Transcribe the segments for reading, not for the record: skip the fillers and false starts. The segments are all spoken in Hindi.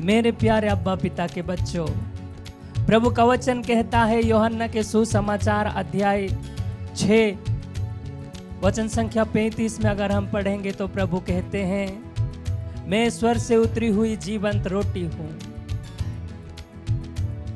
मेरे प्यारे अब्बा पिता के बच्चों, प्रभु का वचन कहता है यूहन्ना के सुसमाचार अध्याय 6 वचन संख्या 35 में अगर हम पढ़ेंगे तो प्रभु कहते हैं, मैं स्वर से उतरी हुई जीवंत रोटी हूँ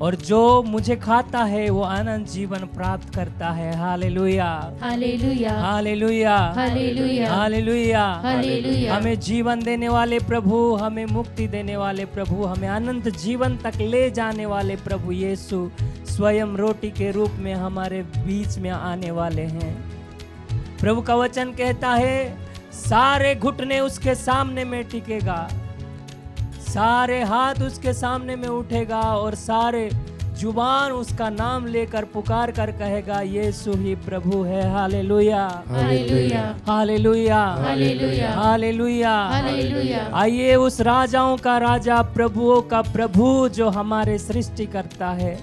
और जो मुझे खाता है वो अनंत जीवन प्राप्त करता है। हालेलुया, हालेलुया, हालेलुया, हालेलुया, हालेलुया, हालेलुया। हमें जीवन देने वाले प्रभु, हमें मुक्ति देने वाले प्रभु, हमें अनंत जीवन तक ले जाने वाले प्रभु यीशु स्वयं रोटी के रूप में हमारे बीच में आने वाले हैं। प्रभु का वचन कहता है, सारे घुटने उसके सामने में टिकेगा, सारे हाथ उसके सामने में उठेगा और सारे जुबान उसका नाम लेकर पुकार कर कहेगा, यीशु ही प्रभु है। हालेलुया, हालेलुया, हालेलुया, हालेलुया, हालेलुया, हालेलुया। आइए उस राजाओं का राजा, प्रभुओं का प्रभु, जो हमारे सृष्टि करता है,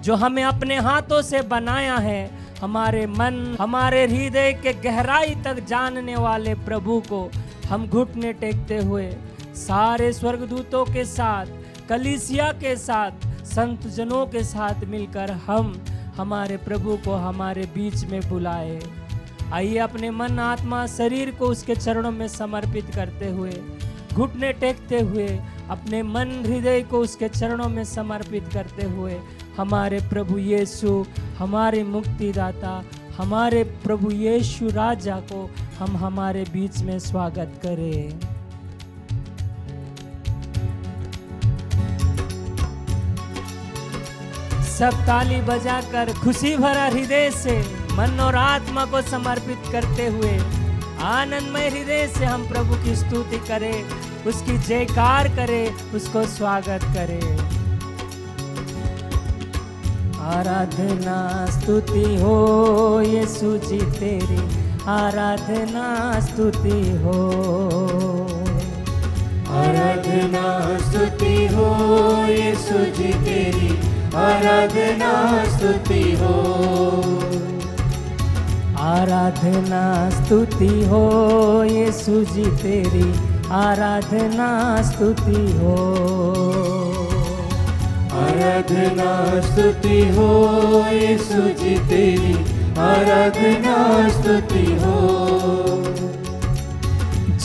जो हमें अपने हाथों से बनाया है, हमारे मन, हमारे हृदय के गहराई तक जानने वाले प्रभु को हम घुटने टेकते हुए सारे स्वर्गदूतों के साथ, कलीसिया के साथ, संत जनों के साथ मिलकर हम हमारे प्रभु को हमारे बीच में बुलाए। आइए अपने मन, आत्मा, शरीर को उसके चरणों में समर्पित करते हुए, घुटने टेकते हुए, अपने मन, हृदय को उसके चरणों में समर्पित करते हुए हमारे प्रभु यीशु, हमारे मुक्तिदाता, हमारे प्रभु यीशु राजा को हम हमारे बीच में स्वागत करें। सब ताली बजाकर खुशी भरा हृदय से मन और आत्मा को समर्पित करते हुए आनंदमय हृदय से हम प्रभु की स्तुति करें, उसकी जयकार करें, उसको स्वागत करें। आराधना स्तुति हो यीशु जी तेरी, आराधना स्तुति हो, आराधना स्तुति हो यीशु जी तेरी, आराधना स्तुति हो, आराधना स्तुति हो यीशु जी तेरी, आराधना स्तुति हो, आराधना स्तुति हो यीशु जी तेरी, आराधना स्तुति हो।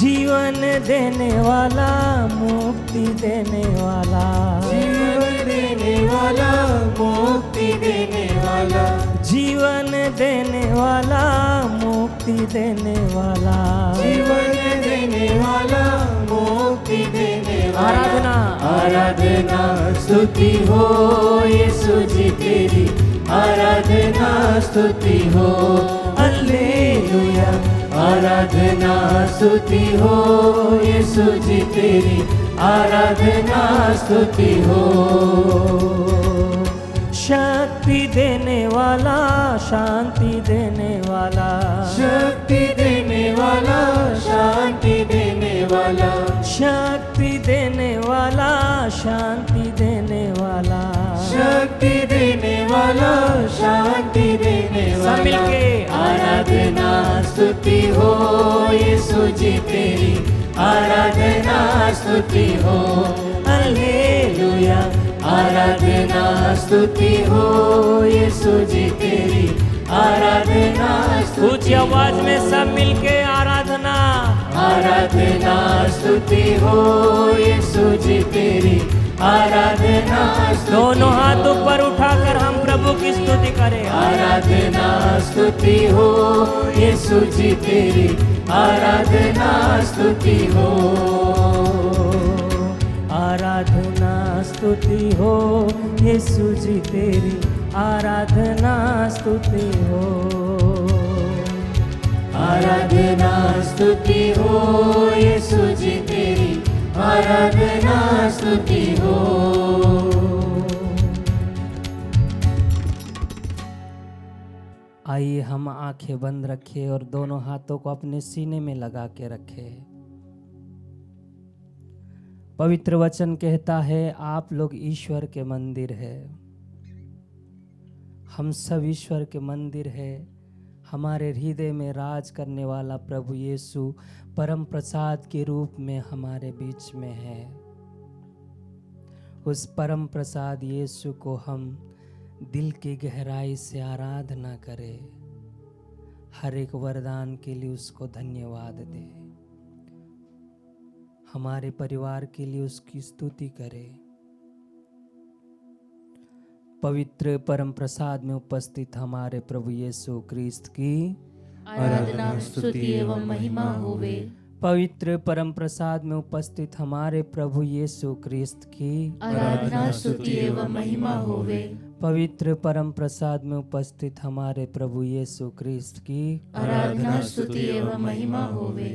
जीवन देने वाला, मुक्ति देने वाला, जीवन देने वाला, मुक्ति देने वाला, जीवन देने वाला, मुक्ति देने वाला, जीवन देने वाला, मुक्ति देने वाला। आराधना, आराधना स्तुति हो यीशु जी तेरी, आराधना स्तुति हो। हालेलुया, आराधना स्तुति हो यीशु जी तेरी, आराधना स्तुति हो। शक्ति देने वाला, शांति देने वाला, शक्ति देने वाला, शांति देने वाला, शक्ति देने वाला, शांति देने वाला, शक्ति देने वाला, शांति देने वाला। सब मिलके आराधना स्तुति हो यीशु जी तेरी, आराधना स्तुति हो। हालेलुया, आराधना स्तुति हो यीशु जी तेरी, आराधना स्तुति ऊंची आवाज में सब मिलके आराधना, आराधना स्तुति हो यीशु जी तेरी, आराधना स्तुति दोनों हाथ ऊपर उठाकर हम प्रभु की स्तुति करें। आराधना स्तुति हो यीशु जी तेरी, आराधना स्तुति हो। आराधना स्तुति हो यीशु जी तेरी, आराधना स्तुति हो, आराधना स्तुति हो यीशु जी तेरी, आराधना स्तुति हो। आइए हम आंखें बंद रखें और दोनों हाथों को अपने सीने में लगा के रखें। पवित्र वचन कहता है, आप लोग ईश्वर के मंदिर है। हम सब ईश्वर के मंदिर है। हमारे हृदय में राज करने वाला प्रभु यीशु परम प्रसाद के रूप में हमारे बीच में है। उस परम प्रसाद यीशु को हम दिल की गहराई से आराधना करें, हर एक वरदान के लिए उसको धन्यवाद दे, हमारे परिवार के लिए उसकी स्तुति करें। पवित्र परम प्रसाद में उपस्थित हमारे प्रभु यीशु क्रिस्त की आराधना स्तुति एवं महिमा होवे। पवित्र परम प्रसाद में उपस्थित हमारे प्रभु यीशु क्रिस्त की आराधना स्तुति एवं महिमा होवे। पवित्र परम प्रसाद में उपस्थित हमारे प्रभु यीशु क्रिस्त की आराधना स्तुति एवं महिमा होवे।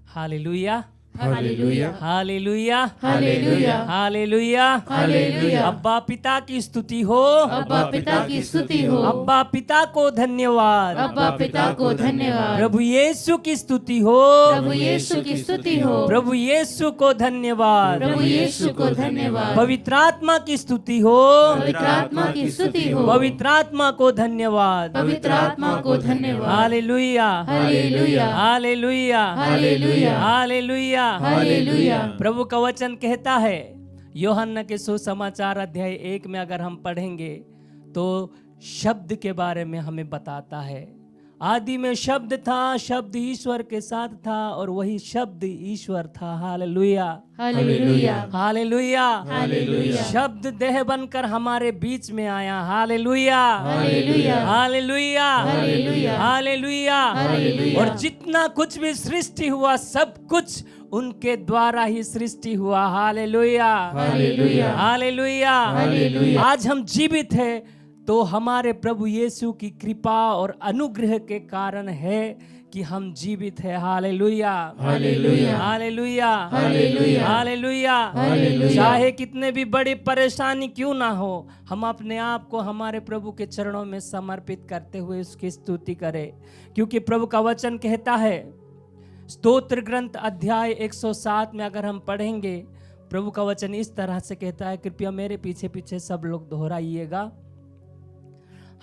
हालेलुया, हालेलुया, हालेलुया, हालेलुया, हालेलुया, हालेलुया। अब्बा पिता की स्तुति हो, अब्बा पिता की स्तुति हो। अब्बा पिता को धन्यवाद, अब्बा पिता को धन्यवाद। प्रभु यीशु की स्तुति हो, प्रभु यीशु की स्तुति हो। प्रभु यीशु को धन्यवाद, प्रभु यीशु को धन्यवाद। पवित्र आत्मा की स्तुति हो, पवित्र आत्मा की स्तुति हो। पवित्र आत्मा को धन्यवाद, पवित्र आत्मा को धन्यवाद। हालेलुया, हालेलुया, हालेलुया, हालेलुया, हालेलुया, हालेलुया। प्रभु का वचन कहता है, यूहन्ना के सुसमाचार अध्याय 1 में अगर हम पढ़ेंगे तो शब्द के बारे में हमें बताता है, आदि में शब्द था, शब्द ईश्वर के साथ था और वही शब्द ईश्वर था। हालेलुया, हालेलुया, हालेलुया, हालेलुया। शब्द देह बनकर हमारे बीच में आया। हालेलुया, हालेलुया, हालेलुया, हालेलुया, हालेलुया। हालेलुया। और जितना कुछ भी सृष्टि हुआ सब कुछ उनके द्वारा ही सृष्टि हुआ। हालेलुया, हालेलुया, हालेलुया। हालेलुया। आज हम जीवित हैं तो हमारे प्रभु यीशु की कृपा और अनुग्रह के कारण है कि हम जीवित हैं। हालेलुया, हालेलुया, हालेलुया, हालेलुया, हालेलुया। हालेलुया। चाहे कितने भी बड़ी परेशानी क्यों ना हो, हम अपने आप को हमारे प्रभु के चरणों में समर्पित करते हुए उसकी स्तुति करें, क्योंकि प्रभु का वचन कहता है, स्तोत्र ग्रंथ अध्याय 107 में अगर हम पढ़ेंगे, प्रभु का वचन इस तरह से कहता है, कृपया मेरे पीछे पीछे सब लोग दोहराइएगा।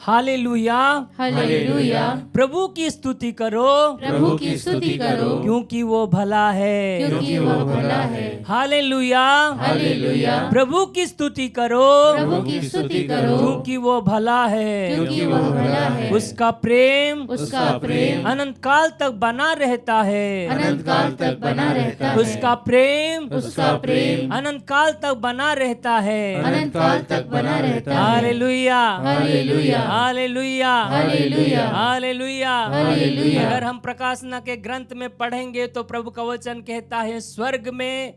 हालेलुया, हालेलुया। प्रभु की स्तुति करो, प्रभु की स्तुति करो, क्योंकि वो भला है। क्योंकि वह भला है। हालेलुया, हालेलुया। प्रभु की स्तुति करो, प्रभु की स्तुति करो, क्योंकि वो भला है। क्योंकि वह भला है। उसका प्रेम उसका प्रेम अनंत काल तक बना रहता है। अनंत काल तक बना रहता है। उसका प्रेम उसका प्रेम अनंत काल तक बना रहता है। अनंत काल तक बना रहता है। हालेलुया, हालेलुया, हालेलुया, हालेलुया, हालेलुया। हालेलुया। अगर हम प्रकाशना के ग्रंथ में पढ़ेंगे तो प्रभु का वचन कहता है, स्वर्ग में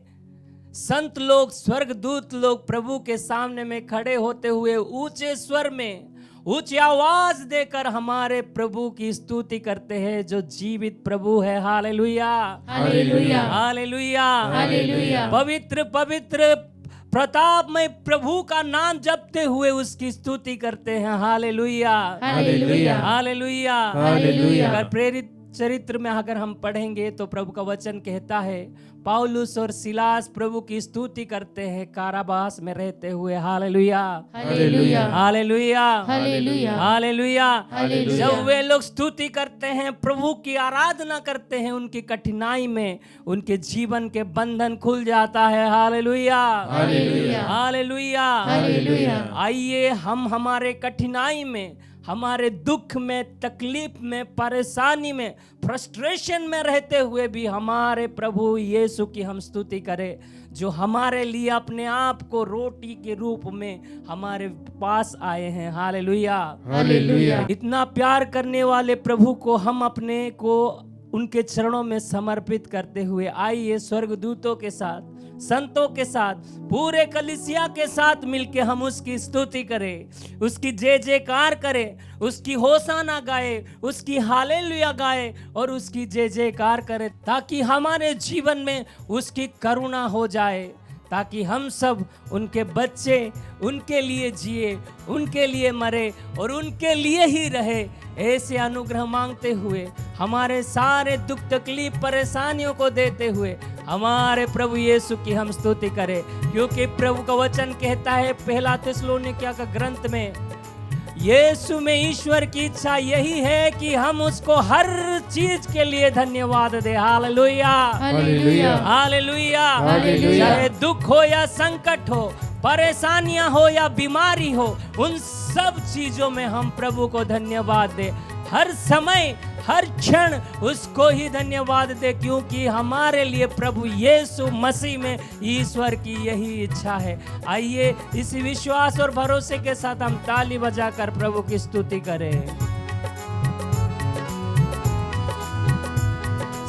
संत लोग, स्वर्गदूत लोग प्रभु के सामने में खड़े होते हुए ऊंचे स्वर में ऊंची आवाज देकर हमारे प्रभु की स्तुति करते हैं, जो जीवित प्रभु है। हालेलुया, हालेलुया, हालेलुया, हालेलुया। पवित्र पवित्र प्रतापमय प्रभु का नाम जपते हुए उसकी स्तुति करते हैं। हालेलुया, हालेलुया, हालेलुया, हालेलुया। अगर प्रेरित चरित्र में अगर हम पढ़ेंगे तो प्रभु का वचन कहता है, पौलुस और सिलास प्रभु की स्तुति करते हैं कारावास में रहते हुए। हालेलुया, हालेलुया, हालेलुया, हालेलुया, हालेलुया। हालेलुया। जब वे लोग स्तुति करते हैं, प्रभु की आराधना करते हैं, उनकी कठिनाई में उनके जीवन के बंधन खुल जाता है। हालेलुया, हालेलुया, हालेलुया, हालेलुया। आइए हम हमारे कठिनाई में, हमारे दुख में, तकलीफ में, परेशानी में, फ्रस्ट्रेशन में रहते हुए भी हमारे प्रभु यीशु की हम स्तुति करें, जो हमारे लिए अपने आप को रोटी के रूप में हमारे पास आए हैं। Hallelujah, hallelujah. इतना प्यार करने वाले प्रभु को हम अपने को उनके चरणों में समर्पित करते हुए आइए स्वर्गदूतों के साथ, संतों के साथ, पूरे कलीसिया के साथ मिलके हम उसकी स्तुति करें, उसकी जय जयकार करें, उसकी होसाना गाए, उसकी हालेलुया गाए और उसकी जय जयकार करें, ताकि हमारे जीवन में उसकी करुणा हो जाए, ताकि हम सब उनके बच्चे उनके लिए जिए, उनके लिए मरे और उनके लिए ही रहे। ऐसे अनुग्रह मांगते हुए, हमारे सारे दुख तकलीफ परेशानियों को देते हुए हमारे प्रभु यीशु की हम स्तुति करें, क्योंकि प्रभु का वचन कहता है पहला थिस्सलुनीकियों का ग्रंथ में, यीशु में ईश्वर की इच्छा यही है कि हम उसको हर चीज के लिए धन्यवाद दे। हालेलुया, हालेलुया, हालेलुया। हालेलुया। चाहे दुख हो या संकट हो, परेशानियां हो या बीमारी हो, उन सब चीजों में हम प्रभु को धन्यवाद दे। हर समय हर क्षण उसको ही धन्यवाद दे, क्योंकि हमारे लिए प्रभु यीशु मसीह में ईश्वर की यही इच्छा है। आइए इस विश्वास और भरोसे के साथ हम ताली बजाकर प्रभु की स्तुति करें।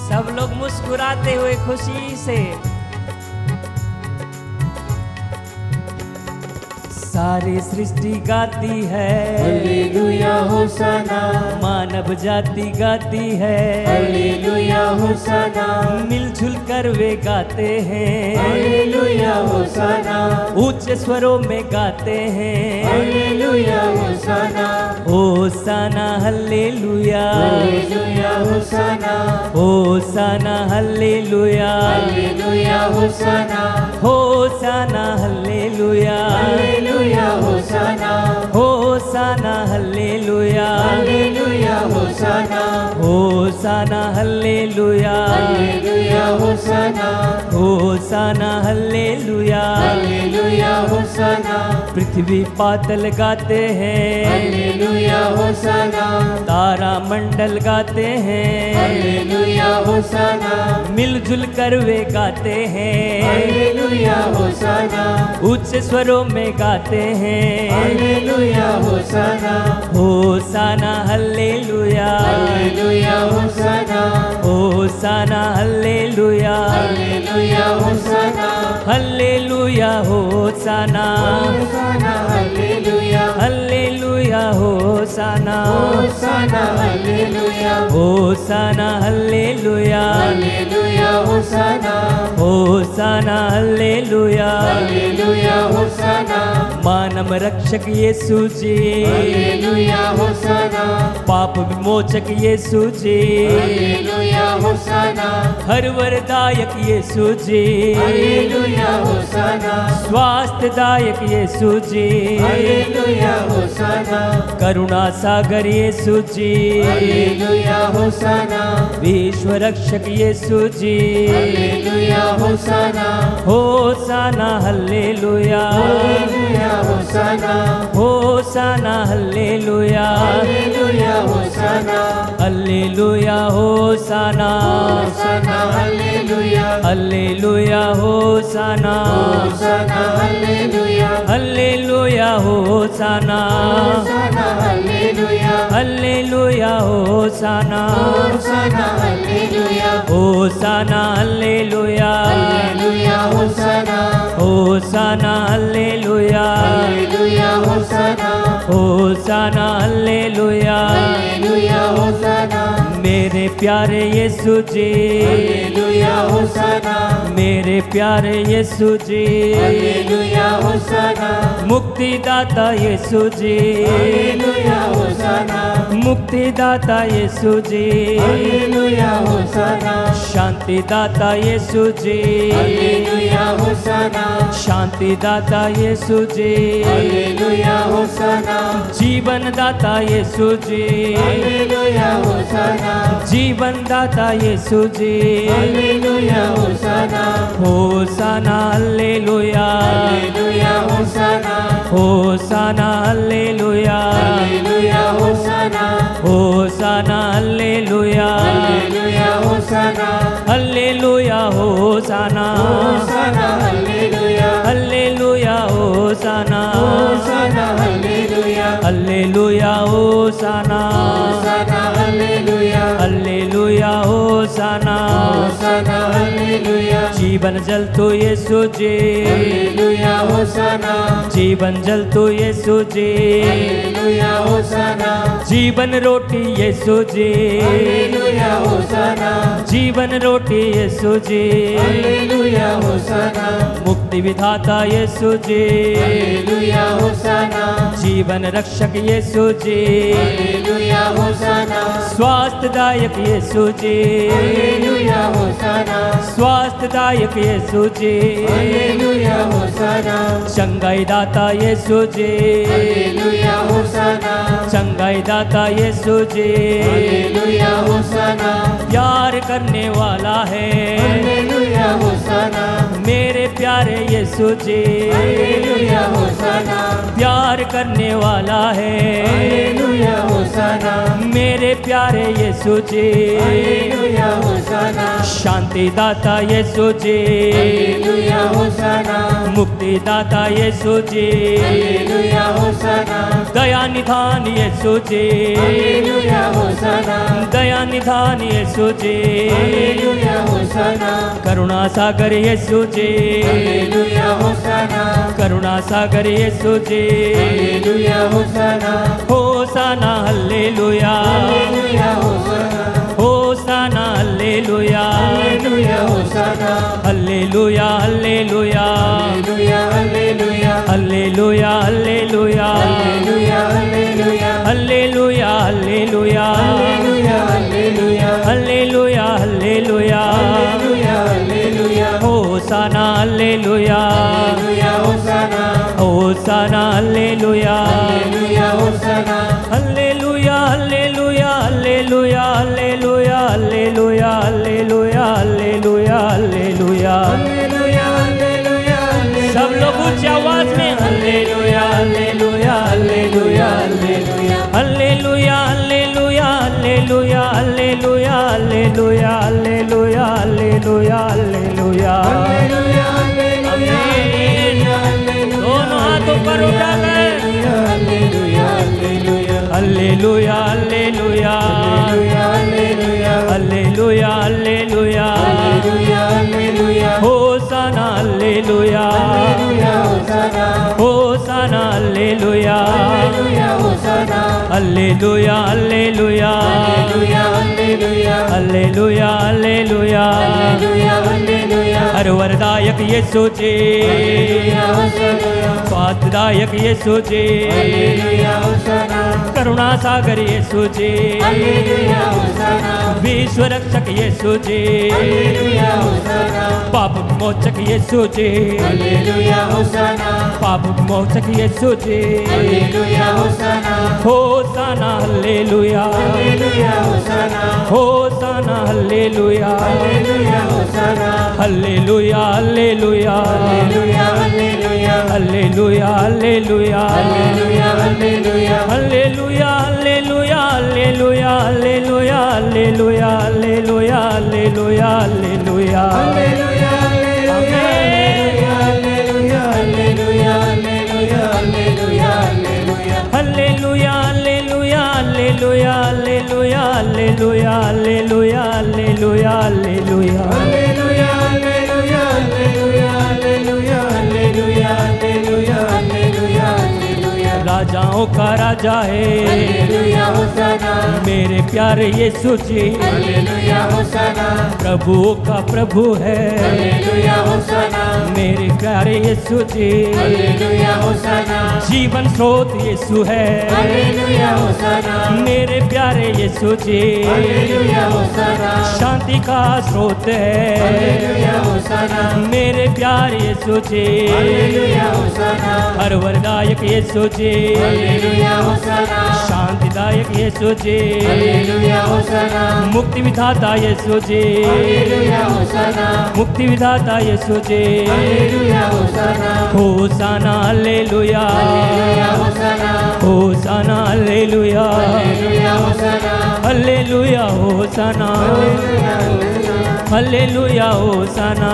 सब लोग मुस्कुराते हुए खुशी से। सारी सृष्टि गाती है हालेलुया होसाना, मानव जाति गाती है हालेलुया होसाना, मिलजुल कर वे गाते हैं हालेलुया होसाना, ऊंचे स्वरों में गाते हैं हालेलुया होसाना, होसाना हल्लेलुया, हालेलुया होसाना, होसाना हल्लेलुया, हालेलुया होसाना, होसाना हल्लेलुया, हालेलुया होसाना, होसाना हल्लेलुया, हालेलुया होसाना, होसाना हल्लेलुया, हालेलुया होसाना, होसाना हल्लेलुया। हालेलुया होसाना, पृथ्वी पातल गाते हैं, हालेलुया होसाना, तारा मंडल गाते हैं, हालेलुया होसाना, मिलजुल कर वे गाते हैं हालेलुया होसाना, उच्च स्वरों में गाते हैं हालेलुया होसाना, होसाना हल्लेलुया, हालेलुया होसाना, होसाना हल्लेलुया, हालेलुया होसाना, हल्लेलुया होसाना, होसाना हालेलुया, हल्लेलुया होसाना, होसाना हालेलुया, होसाना हल्लेलुया, हालेलुया होसाना, होसाना हल्लेलुया। हालेलुया होसाना, मानव रक्षक यीशु जी, हालेलुया होसाना, पाप विमोचक यीशु जी, हालेलुया होसाना, हर वरदायक यीशु जी, हालेलुया होसाना, स्वास्थ्यदायक यीशु जी, हालेलुया होसाना, करुणा सागर यीशु जी, हालेलुया होसाना, विश्व रक्षक यीशु जी, हालेलुया होसाना, होसाना हल्लेलुया, हालेलुया होसाना, होसाना हल्लेलुया, हालेलुया होसाना, हल्लेलुया होसाना, होसाना हालेलुया, हल्लेलुया होसाना, होसाना हालेलुया, हल्लेलुया होसाना, होसाना हालेलुया, हल्लेलुया होसाना, होसाना हालेलुया, होसाना हल्लेलुया, हालेलुया होसाना, होसाना हल्लेलुया, हालेलुया होसाना, होसाना हल्लेलुया। हालेलुया होसाना, मेरे प्यारे यीशु जी, हालेलुया होसाना, मेरे प्यारे यीशु जी, हालेलुया होसाना, मुक्तिदाता यीशु जी, हालेलुया होसाना, मुक्तिदाता यीशु जी, हालेलुया होसाना, शांतिदाता यीशु जी, हालेलुया होसाना, शांतिदाता यीशु जी, हालेलुया होसाना, जीवनदाता यीशु जी, हालेलुया होसाना, जीवनदाता यीशु जी, हालेलुया होसाना, होसाना हल्लेलुया, हालेलुया होसाना, होसाना हल्लेलुया, हालेलुया होसाना, होसाना हल्लेलुया, हालेलुया होसाना, हल्लेलुया होसाना, होसाना हालेलुया, हल्लेलुया होसाना, होसाना हालेलुया, हल्लेलुया होसाना, होसाना हालेलुया, हल्लेलुया होसाना। होसाना हालेलुया, जीवन जल तो यीशु जी, हालेलुया होसाना, जीवन जल तो यीशु जी, हालेलुया होसाना, जीवन रोटी यीशु जी, हालेलुया होसाना, जीवन रोटी यीशु जी, हालेलुया होसाना, मुक्ति विधाता यीशु जी, हालेलुया होसाना, जीवन रक्षक यीशु जी, हालेलुया होसाना, स्वास्थ्यदायक यीशु जी, हालेलुया होसाना, स्वास्थ्यदायक यीशु जी, हालेलुया होसाना, चंगाई दाता यीशु जी, हालेलुया होसाना, चंगाई दाता यीशु जी, हालेलुया होसाना, प्यार करने वाला है हालेलुया होसाना, मेरे प्यारे यीशु जी, हालेलुया होसाना, प्यार करने वाला है हालेलुया होसाना, मेरे प्यारे यीशु जी, हालेलुया होसाना, शांति दाता यीशु जी, हालेलुया होसाना, मुक्ति दाता यीशु जी, हालेलुया होसाना, दया निधान यीशु जी, हालेलुया होसाना, दया निधान यीशु जी, हालेलुया होसाना, करुणा सागर यीशु जी, हालेलुया होसाना, करुणा सागर यीशु जी, हालेलुया होसाना, होसाना हल्लेलुया, हालेलुया होसाना, होसाना हल्लेलुया, हालेलुया होसाना, हल्लेलुया हल्लेलुया, हालेलुया हालेलुया, हल्लेलुया हल्लेलुया, हालेलुया हालेलुया, हल्लेलुया हल्लेलुया, हालेलुया हालेलुया, हल्लेलुया हल्लेलुया, हालेलुया हालेलुया, होसाना हल्लेलुया, हालेलुया होसाना, होसाना हल्लेलुया, हालेलुया होसाना, हल्लेलुया हल्लेलुया, हल्लेलुया हल्लेलुया, हल्लेलुया हल्लेलुया, हल्लेलुया हल्लेलुया, हालेलुया हालेलुया, सब लोग ऊंची आवाज में हल्लेलुया हल्लेलुया, हल्लेलुया हल्लेलुया, हल्लेलुया हल्लेलुया, हल्लेलुया हल्लेलुया, हल्लेलुया हल्लेलुया, हल्लेलुया हल्लेलुया, हालेलुया हालेलुया, आमीन। दोनों हाथ ऊपर उठाकर हालेलुया हालेलुया, हल्लेलुया हल्लेलुया, हालेलुया हालेलुया, हल्लेलुया हल्लेलुया, हालेलुया हालेलुया, होसाना हल्लेलुया, हालेलुया होसाना, होसाना हल्लेलुया, हालेलुया होसाना, हल्लेलुया हल्लेलुया, हालेलुया हालेलुया, हल्लेलुया हल्लेलुया, हालेलुया हालेलुया, हर वरदायक यीशु जी, हालेलुया होसाना, स्वास्थ्यदायक यीशु जी, हालेलुया होसाना, करुणा सागर यीशु जी, हालेलुया होसाना, विश्व रक्षक यीशु जी, हालेलुया होसाना, पाप मोचक यीशु जी, हालेलुया होसाना, पाप मोचक यीशु जी, हालेलुया होसाना, होसाना हल्लेलुया, हालेलुया होसाना, होसाना हल्लेलुया, हालेलुया होसाना, हल्लेलुया हल्लेलुया, हालेलुया हालेलुया, हल्लेलुया हल्लेलुया, हालेलुया हालेलुया, हल्लेलुया हल्लेलुया, हल्लेलुया हल्लेलुया, हल्लेलुया हल्लेलुया, हल्लेलुया हल्लेलुया, हालेलुया हालेलुया, हालेलुया हालेलुया, हालेलुया हालेलुया, हल्लेलुया हल्लेलुया, हल्लेलुया हल्लेलुया, हल्लेलुया हल्लेलुया, हल्लेलुया हल्लेलुया, हालेलुया हालेलुया, हालेलुया हालेलुया, हालेलुया हालेलुया, हालेलुया हालेलुया, राजाओं का राजा है हालेलुया होसाना, मेरे प्यारे यीशु जी, हालेलुया होसाना, प्रभुओं का प्रभु है हालेलुया होसाना, मेरे प्यारे यीशु जी, हालेलुया होसाना, जीवन स्रोत यीशु है हालेलुया होसाना, मेरे प्यारे यीशु जी, हालेलुया होसाना, शांति का स्रोत है हालेलुया होसाना, मेरे प्यारे यीशु जी, हालेलुया होसाना, हर वरदायक यीशु जी, हालेलुया होसाना, शांतिदायक यीशु जी, हालेलुया होसाना, मुक्ति विधाता यीशु जी, हालेलुया होसाना, मुक्ति विधाता यीशु जी, हालेलुया होसाना, होसाना हल्लेलुया, हालेलुया होसाना, होसाना हल्लेलुया, हालेलुया होसाना, हल्लेलुया होसाना, हल्लेलुया होसाना,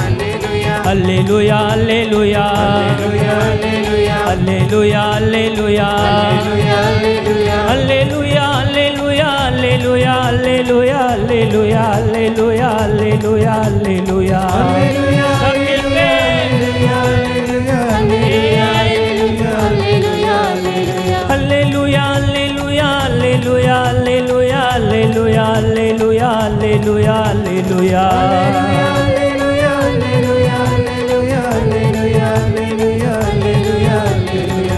हालेलुया हल्लेलुया हल्लेलुया, हालेलुया, हल्लेलुया हल्लेलुया, हालेलुया, हल्लेलुया हल्लेलुया, हल्लेलुया हल्लेलुया, हल्लेलुया हल्लेलुया, हल्लेलुया हल्लेलुया, हालेलुया, सब मिलके हालेलुया, हल्लेलुया हल्लेलुया, हल्लेलुया हल्लेलुया, हल्लेलुया हल्लेलुया, हल्लेलुया हल्लेलुया, हालेलुया, हालेलुया, हालेलुया, हालेलुया, हालेलुया, hallelujah,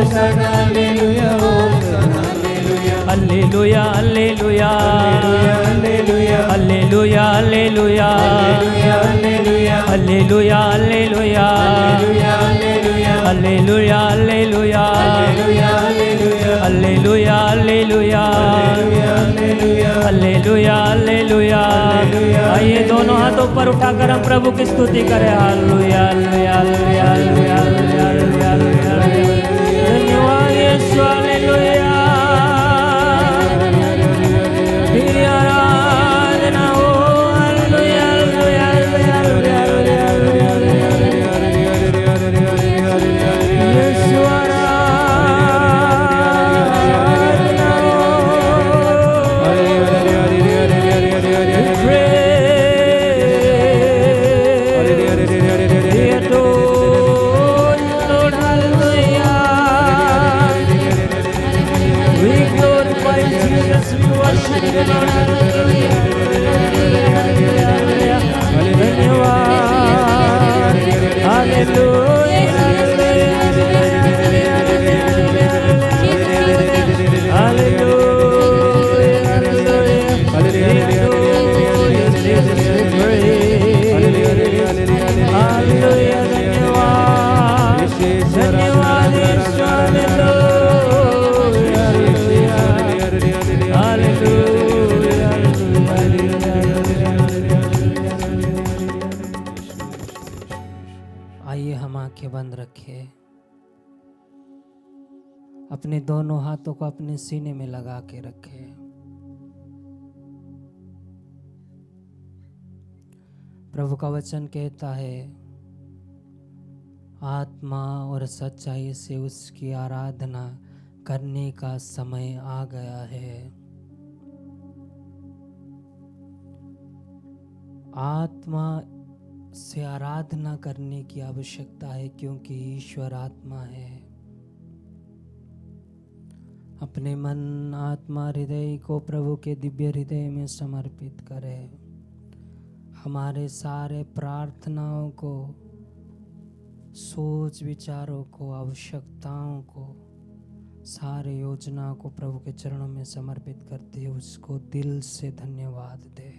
Hosanna, Hallelujah, Hosanna, Hallelujah. Hallelujah, hallelujah. Hallelujah, hallelujah. Hallelujah, hallelujah. Hallelujah, hallelujah. Hallelujah, hallelujah. Hallelujah, hallelujah. Hallelujah, hallelujah. Hallelujah, hallelujah. Hallelujah, hallelujah. Hallelujah, Hallelujah. आइए दोनों हाथों पर उठाकर हम प्रभु की स्तुति करें। हालेलुया, हालेलुया, हालेलुया, हालेलुया, हालेलुया, हालेलुया। धन्यवाद यीशु, हालेलुया। तेरी आराधना हो, हालेलुया, हालेलुया, हालेलुया, हालेलुया, हालेलुया। यीशु आराधना हो। आइए हम आंखें बंद रखें, अपने दोनों हाथों को अपने सीने में लगा के रखें। प्रभु का वचन कहता है, आत्मा और सच्चाई से उसकी आराधना करने का समय आ गया है। आत्मा से आराधना करने की आवश्यकता है, क्योंकि ईश्वर आत्मा है। अपने मन, आत्मा, हृदय को प्रभु के दिव्य हृदय में समर्पित करें। हमारे सारे प्रार्थनाओं को, सोच विचारों को, आवश्यकताओं को, सारे योजनाओं को प्रभु के चरणों में समर्पित करते हुए उसको दिल से धन्यवाद दे,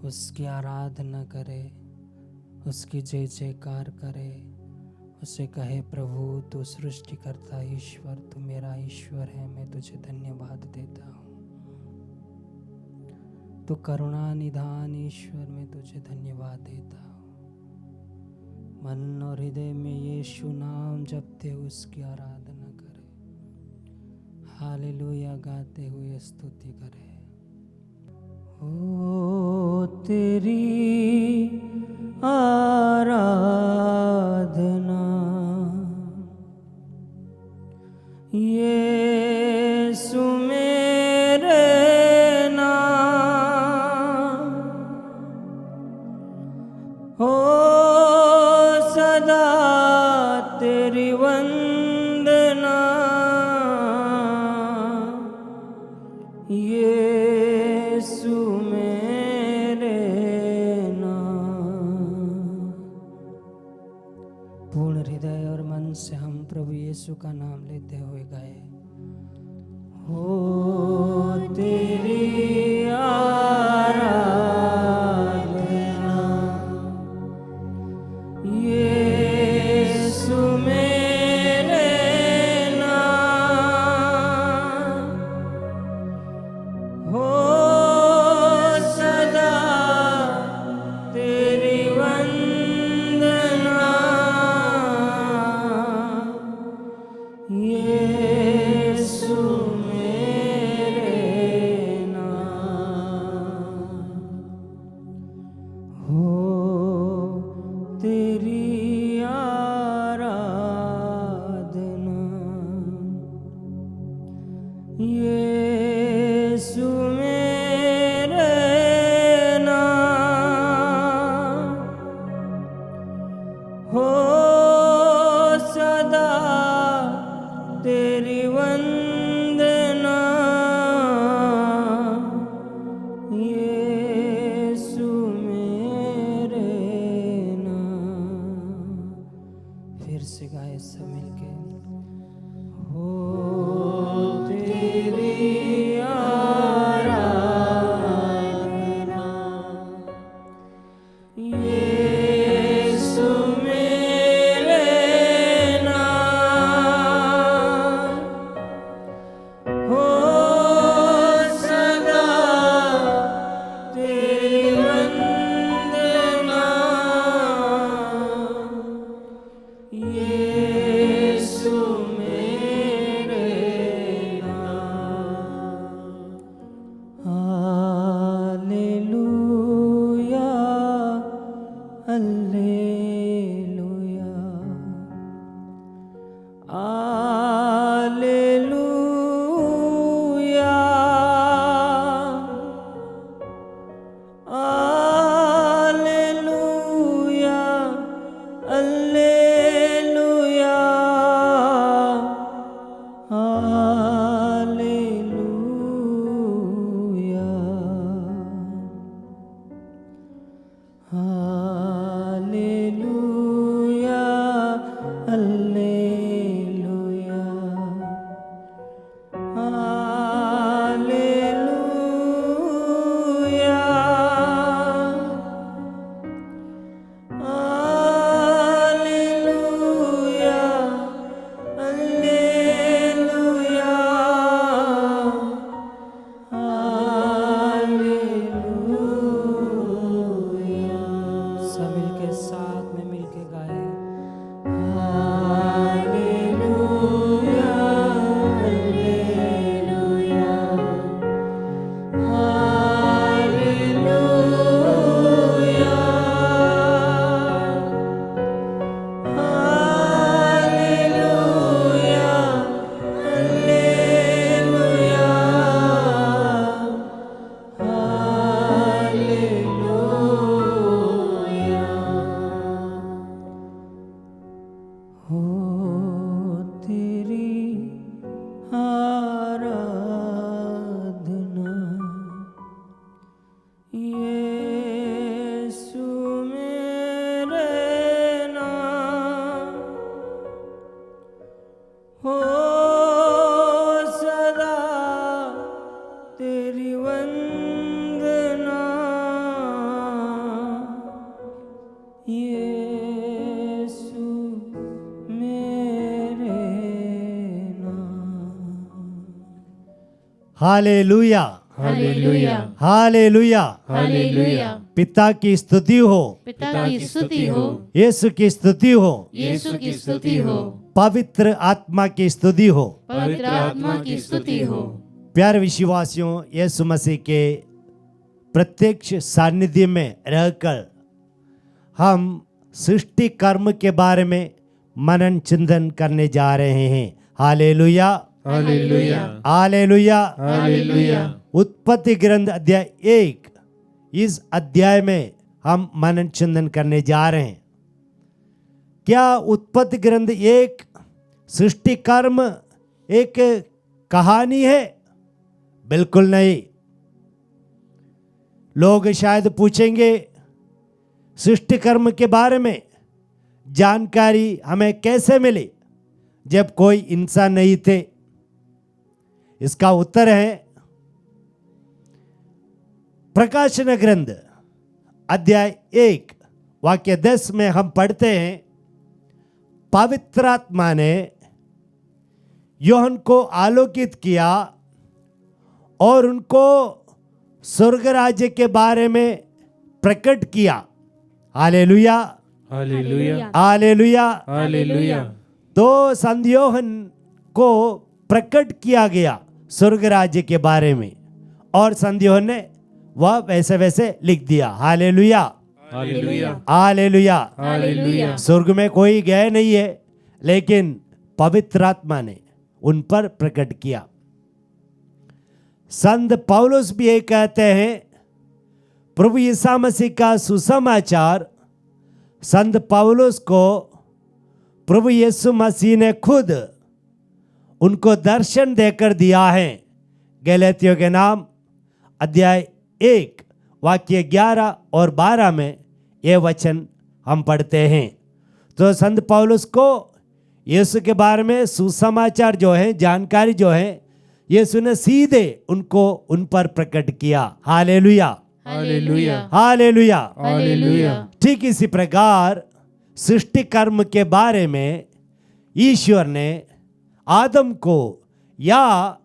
उसकी आराधना करे, उसकी जय जयकार करे, उसे कहे, प्रभु तू सृष्टिकर्ता ईश्वर, तू मेरा ईश्वर है, मैं तुझे धन्यवाद देता हूँ। तू करुणा निधान ईश्वर, मैं तुझे धन्यवाद देता हूँ। मन और हृदय में यीशु नाम जपते हुए उसकी आराधना करे, हालेलुया गाते हुए स्तुति करे। ओ तेरी आराधना यीशु मेरे नाम हो, सदा तेरी वंदना यीशु मेरे नाम। पूर्ण हृदय और मन से हम प्रभु यीशु का नाम लेते हुए गाए, हो तेरी आराधना यीशु मेरे नाम हो, सदा तेरी वंदना यीशु मेरे नाम। हालेलुया हालेलुया हालेलुया हालेलुया हालेलुया हालेलुया हालेलुया हालेलुया हालेलुया सब मिलके साथ में मिलके गाए हालेलुया हालेलुया हालेलुया हालेलुया हो तेरी आराधना यीशु मेरे नाम हो सदा तेरी वंदना यीशु मेरे नाम हालेलुया हालेलुया हालेलुया हालेलुया पिता की स्तुति हो, पिता की स्तुति हो, यीशु की स्तुति हो, यीशु की स्तुति हो, पवित्र आत्मा की स्तुति हो। पवित्र आत्मा की स्तुति हो। प्यारे विश्वासियों, यीशु मसीह के प्रत्यक्ष सानिध्य में रहकर हम सृष्टि कर्म के बारे में मनन चिंतन करने जा रहे हैं। हालेलुया हालेलुया हालेलुया हालेलुया। उत्पत्ति ग्रंथ अध्याय 1, इस अध्याय में हम मनन चिंतन करने जा रहे हैं। क्या उत्पत्ति ग्रंथ 1 सृष्टि कर्म एक कहानी है? बिल्कुल नहीं। लोग शायद पूछेंगे सृष्टि कर्म के बारे में जानकारी हमें कैसे मिली जब कोई इंसान नहीं थे। इसका उत्तर है प्रकाशन ग्रंथ अध्याय 1 वाक्य 10 में हम पढ़ते हैं, पवित्र आत्मा ने यूहन्ना को आलोकित किया और उनको स्वर्ग राज्य के बारे में प्रकट किया। हालेलुया हालेलुया हालेलुया। हालेलुया। तो संत यूहन्ना को प्रकट किया गया स्वर्ग राज्य के बारे में और संत यूहन्ना ने वह वैसे वैसे लिख दिया। हालेलुया हालेलुया हालेलुया। हालेलुया स्वर्ग में कोई गए नहीं है, लेकिन पवित्र आत्मा ने उन पर प्रकट किया। संत पौलुस भी ये कहते हैं, प्रभु यीशु मसीह का सुसमाचार संत पौलुस को प्रभु यीशु मसीह ने खुद उनको दर्शन देकर दिया है। गलातियों के नाम अध्याय 1 वाक्य 11 और 12 में ये वचन हम पढ़ते हैं। तो संत पौलुस को यीशु के बारे में सुसमाचार जो है, जानकारी जो है, यीशु ने सीधे उनको उन पर प्रकट किया। हालेलुया हालेलुया हालेलुया। हालेलुया। ठीक इसी प्रकार सृष्टि कर्म के बारे में ईश्वर ने आदम को या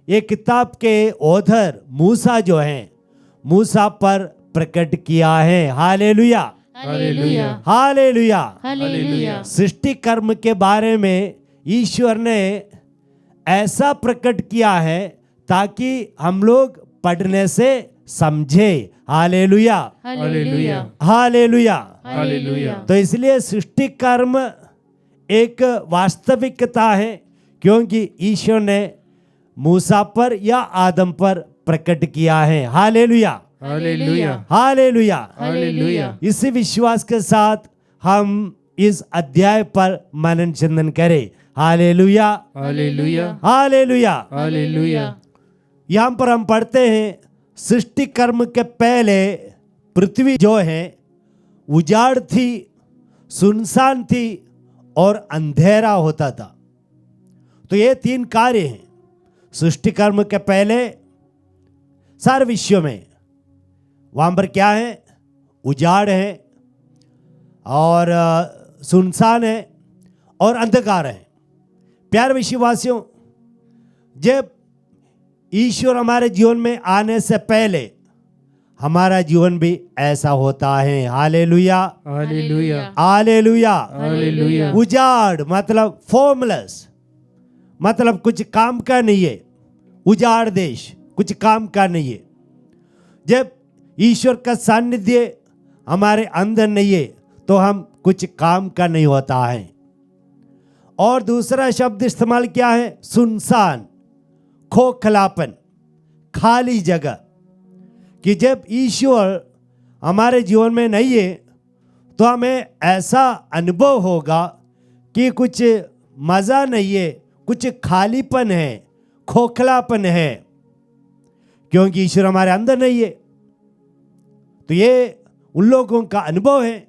ये किताब के ऑथर मूसा जो हैं, मूसा पर प्रकट किया है। हालेलुया हालेलुया हालेलुया। हालेलुया। सृष्टि कर्म के बारे में ईश्वर ने ऐसा प्रकट किया है ताकि हम लोग पढ़ने से समझे। हालेलुया हालेलुया हालेलुया। हालेलुया। तो इसलिए सृष्टि कर्म एक वास्तविकता है, क्योंकि ईश्वर ने मूसा पर या आदम पर प्रकट किया है। हालेलुया, हालेलुया, हालेलुया। हालेलुया। इसी विश्वास के साथ हम इस अध्याय पर मनन चिंतन करें। हालेलुया, हालेलुया, हालेलुया। हालेलुया। यहाँ पर हम पढ़ते हैं, सृष्टि कर्म के पहले पृथ्वी जो है उजाड़ थी, सुनसान थी और अंधेरा होता था। तो ये 3 कार्य हैं। सृष्टि कर्म के पहले सारे विश्व में वहाँ पर क्या है, उजाड़ है और सुनसान है और अंधकार है। प्यारे विश्वासियों, जब ईश्वर हमारे जीवन में आने से पहले हमारा जीवन भी ऐसा होता है। हालेलुया, हालेलुया, हालेलुया। हालेलुया। उजाड़ मतलब फॉर्मलेस, मतलब कुछ काम का नहीं है। उजाड़ देश कुछ काम का नहीं है। जब ईश्वर का सानिध्य हमारे अंदर नहीं है तो हम कुछ काम का नहीं होता है। और दूसरा शब्द इस्तेमाल किया है, सुनसान, खोखलापन, खाली जगह। कि जब ईश्वर हमारे जीवन में नहीं है तो हमें ऐसा अनुभव होगा कि कुछ मज़ा नहीं है, कुछ खालीपन है, खोखलापन है, क्योंकि ईश्वर हमारे अंदर नहीं है। तो ये उन लोगों का अनुभव है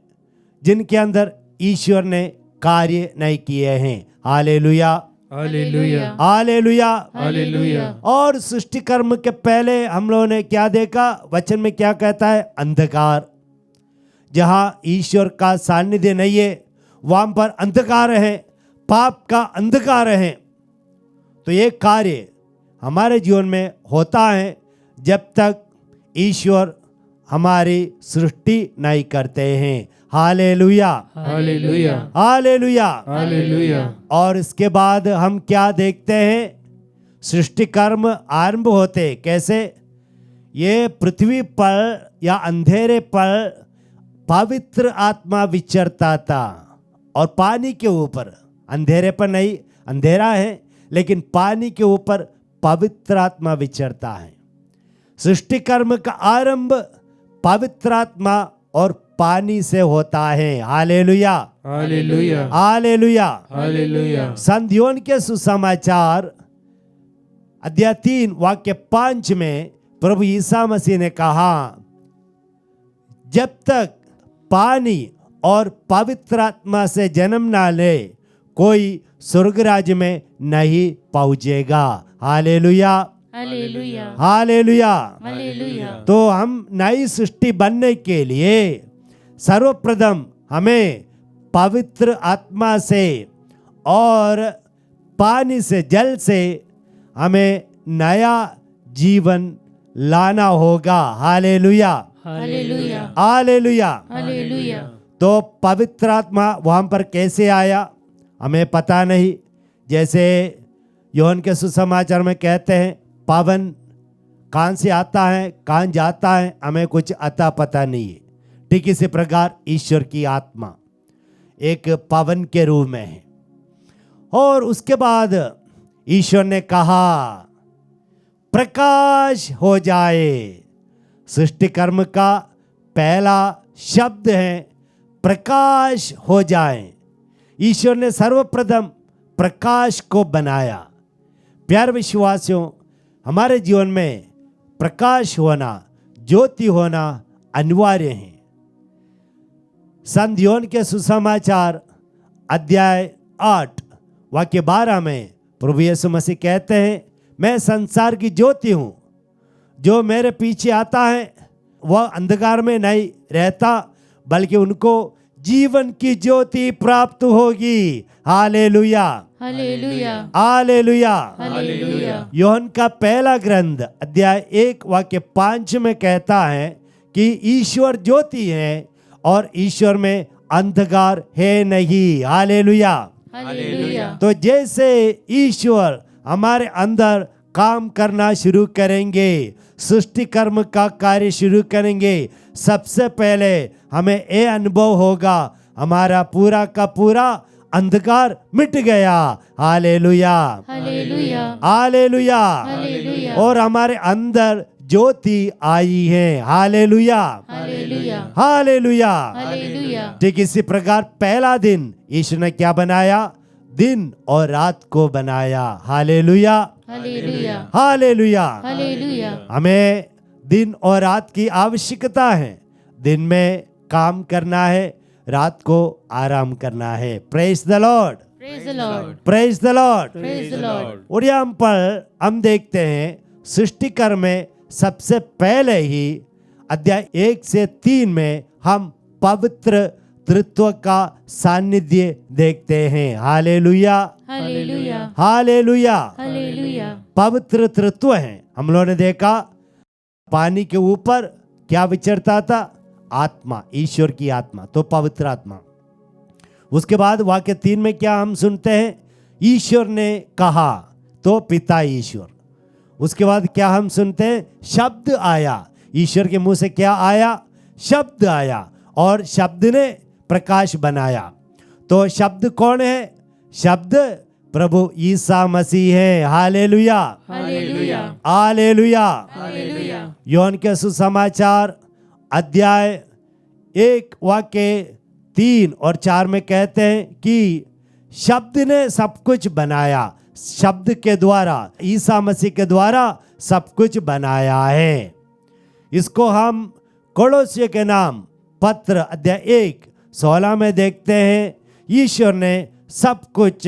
जिनके अंदर ईश्वर ने कार्य नहीं किए हैं। हालेलुया, हालेलुया, हालेलुया, हालेलुया। और सृष्टि कर्म के पहले हम लोगों ने क्या देखा, वचन में क्या कहता है, अंधकार। जहां ईश्वर का सानिध्य नहीं है वहां पर अंधकार है, पाप का अंधकार है। तो ये कार्य हमारे जीवन में होता है जब तक ईश्वर हमारी सृष्टि नहीं करते हैं। हालेलुया, हालेलुया, हालेलुया। हालेलुया। और इसके बाद हम क्या देखते हैं, सृष्टि कर्म आरंभ होते कैसे, ये पृथ्वी पर या अंधेरे पर पवित्र आत्मा विचरता था और पानी के ऊपर, अंधेरे पर नहीं, अंधेरा है लेकिन पानी के ऊपर पवित्र आत्मा विचरता है। सृष्टि कर्म का आरंभ पवित्र आत्मा और पानी से होता है। हालेलुया, हालेलुया, हालेलुया। हालेलुया। संत योहन के सुसमाचार अध्याय 3 वाक्य 5 में प्रभु ईसा मसीह ने कहा, जब तक पानी और पवित्र आत्मा से जन्म ना ले कोई स्वर्ग राज्य में नहीं पहुंचेगा। हालेलुया, हालेलुया, हालेलुया। हालेलुया। तो हम नई सृष्टि बनने के लिए सर्वप्रथम हमें पवित्र आत्मा से और पानी से, जल से हमें नया जीवन लाना होगा। हालेलुया, हालेलुया, हालेलुया। हालेलुया। तो पवित्र आत्मा वहाँ पर कैसे आया हमें पता नहीं। जैसे योहन के सुसमाचार में कहते हैं, पावन कहाँ से आता है, कहाँ जाता है, हमें कुछ अता पता नहीं है। ठीक इसी प्रकार ईश्वर की आत्मा एक पावन के रूप में है। और उसके बाद ईश्वर ने कहा प्रकाश हो जाए। सृष्टि कर्म का पहला शब्द है प्रकाश हो जाए। ईश्वर ने सर्वप्रथम प्रकाश को बनाया। प्यारे विश्वासियों, हमारे जीवन में प्रकाश होना, ज्योति होना अनिवार्य है। संत योहन के सुसमाचार अध्याय 8 वाक्य 12 में प्रभु यीशु मसीह कहते हैं, मैं संसार की ज्योति हूँ, जो मेरे पीछे आता है वह अंधकार में नहीं रहता बल्कि उनको जीवन की ज्योति प्राप्त होगी। हालेलुया, हालेलुया, हालेलुया। हालेलुया। योहन का पहला ग्रंथ अध्याय 1 वाक्य 5 में कहता है कि ईश्वर ज्योति है और ईश्वर में अंधकार है नहीं। हालेलुया। हालेलुया। तो जैसे ईश्वर हमारे अंदर काम करना शुरू करेंगे, सृष्टि कर्म का कार्य शुरू करेंगे, सबसे पहले हमें ये अनुभव होगा हमारा पूरा का पूरा अंधकार मिट गया। हालेलुया, हालेलुया, हालेलुया। हालेलुया, और हमारे अंदर ज्योति आई है। हालेलुया, हालेलुया, हालेलुया। हालेलुया, ठीक इसी प्रकार पहला दिन यीशु ने क्या बनाया? दिन और रात को बनाया। हालेलुया, हालेलुया, हालेलुया। हालेलुया, हमें दिन और रात की आवश्यकता है। दिन में काम करना है, रात को आराम करना है। Praise the lord, praise the lord, praise the lord. Praise the Lord. और यहाँ पर हम देखते हैं सृष्टिकर में सबसे पहले ही अध्याय 1 से 3 में हम पवित्र तृत्व का सानिध्य देखते हैं। हालेलुया, हालेलुया, हालेलुया। हालेलुया, पवित्र तृत्व है। हम लोगों ने देखा पानी के ऊपर क्या विचरता था? आत्मा, ईश्वर की आत्मा, तो पवित्र आत्मा। उसके बाद वाक्य 3 में क्या हम सुनते हैं? ईश्वर ने कहा, तो पिता ईश्वर। उसके बाद क्या हम सुनते हैं? शब्द आया। ईश्वर के मुंह से क्या आया? शब्द आया, और शब्द ने प्रकाश बनाया। तो शब्द कौन है? शब्द प्रभु ईसा मसीह है। हालेलुया, हालेलुया, हालेलुया। हालेलुया, योहन के सुसमाचार अध्याय 1 वाक्य 3 और 4 में कहते हैं कि शब्द ने सब कुछ बनाया। शब्द के द्वारा, ईसा मसीह के द्वारा सब कुछ बनाया है। इसको हम कोलोसियों के नाम पत्र अध्याय 1 16 में देखते हैं। ईश्वर ने सब कुछ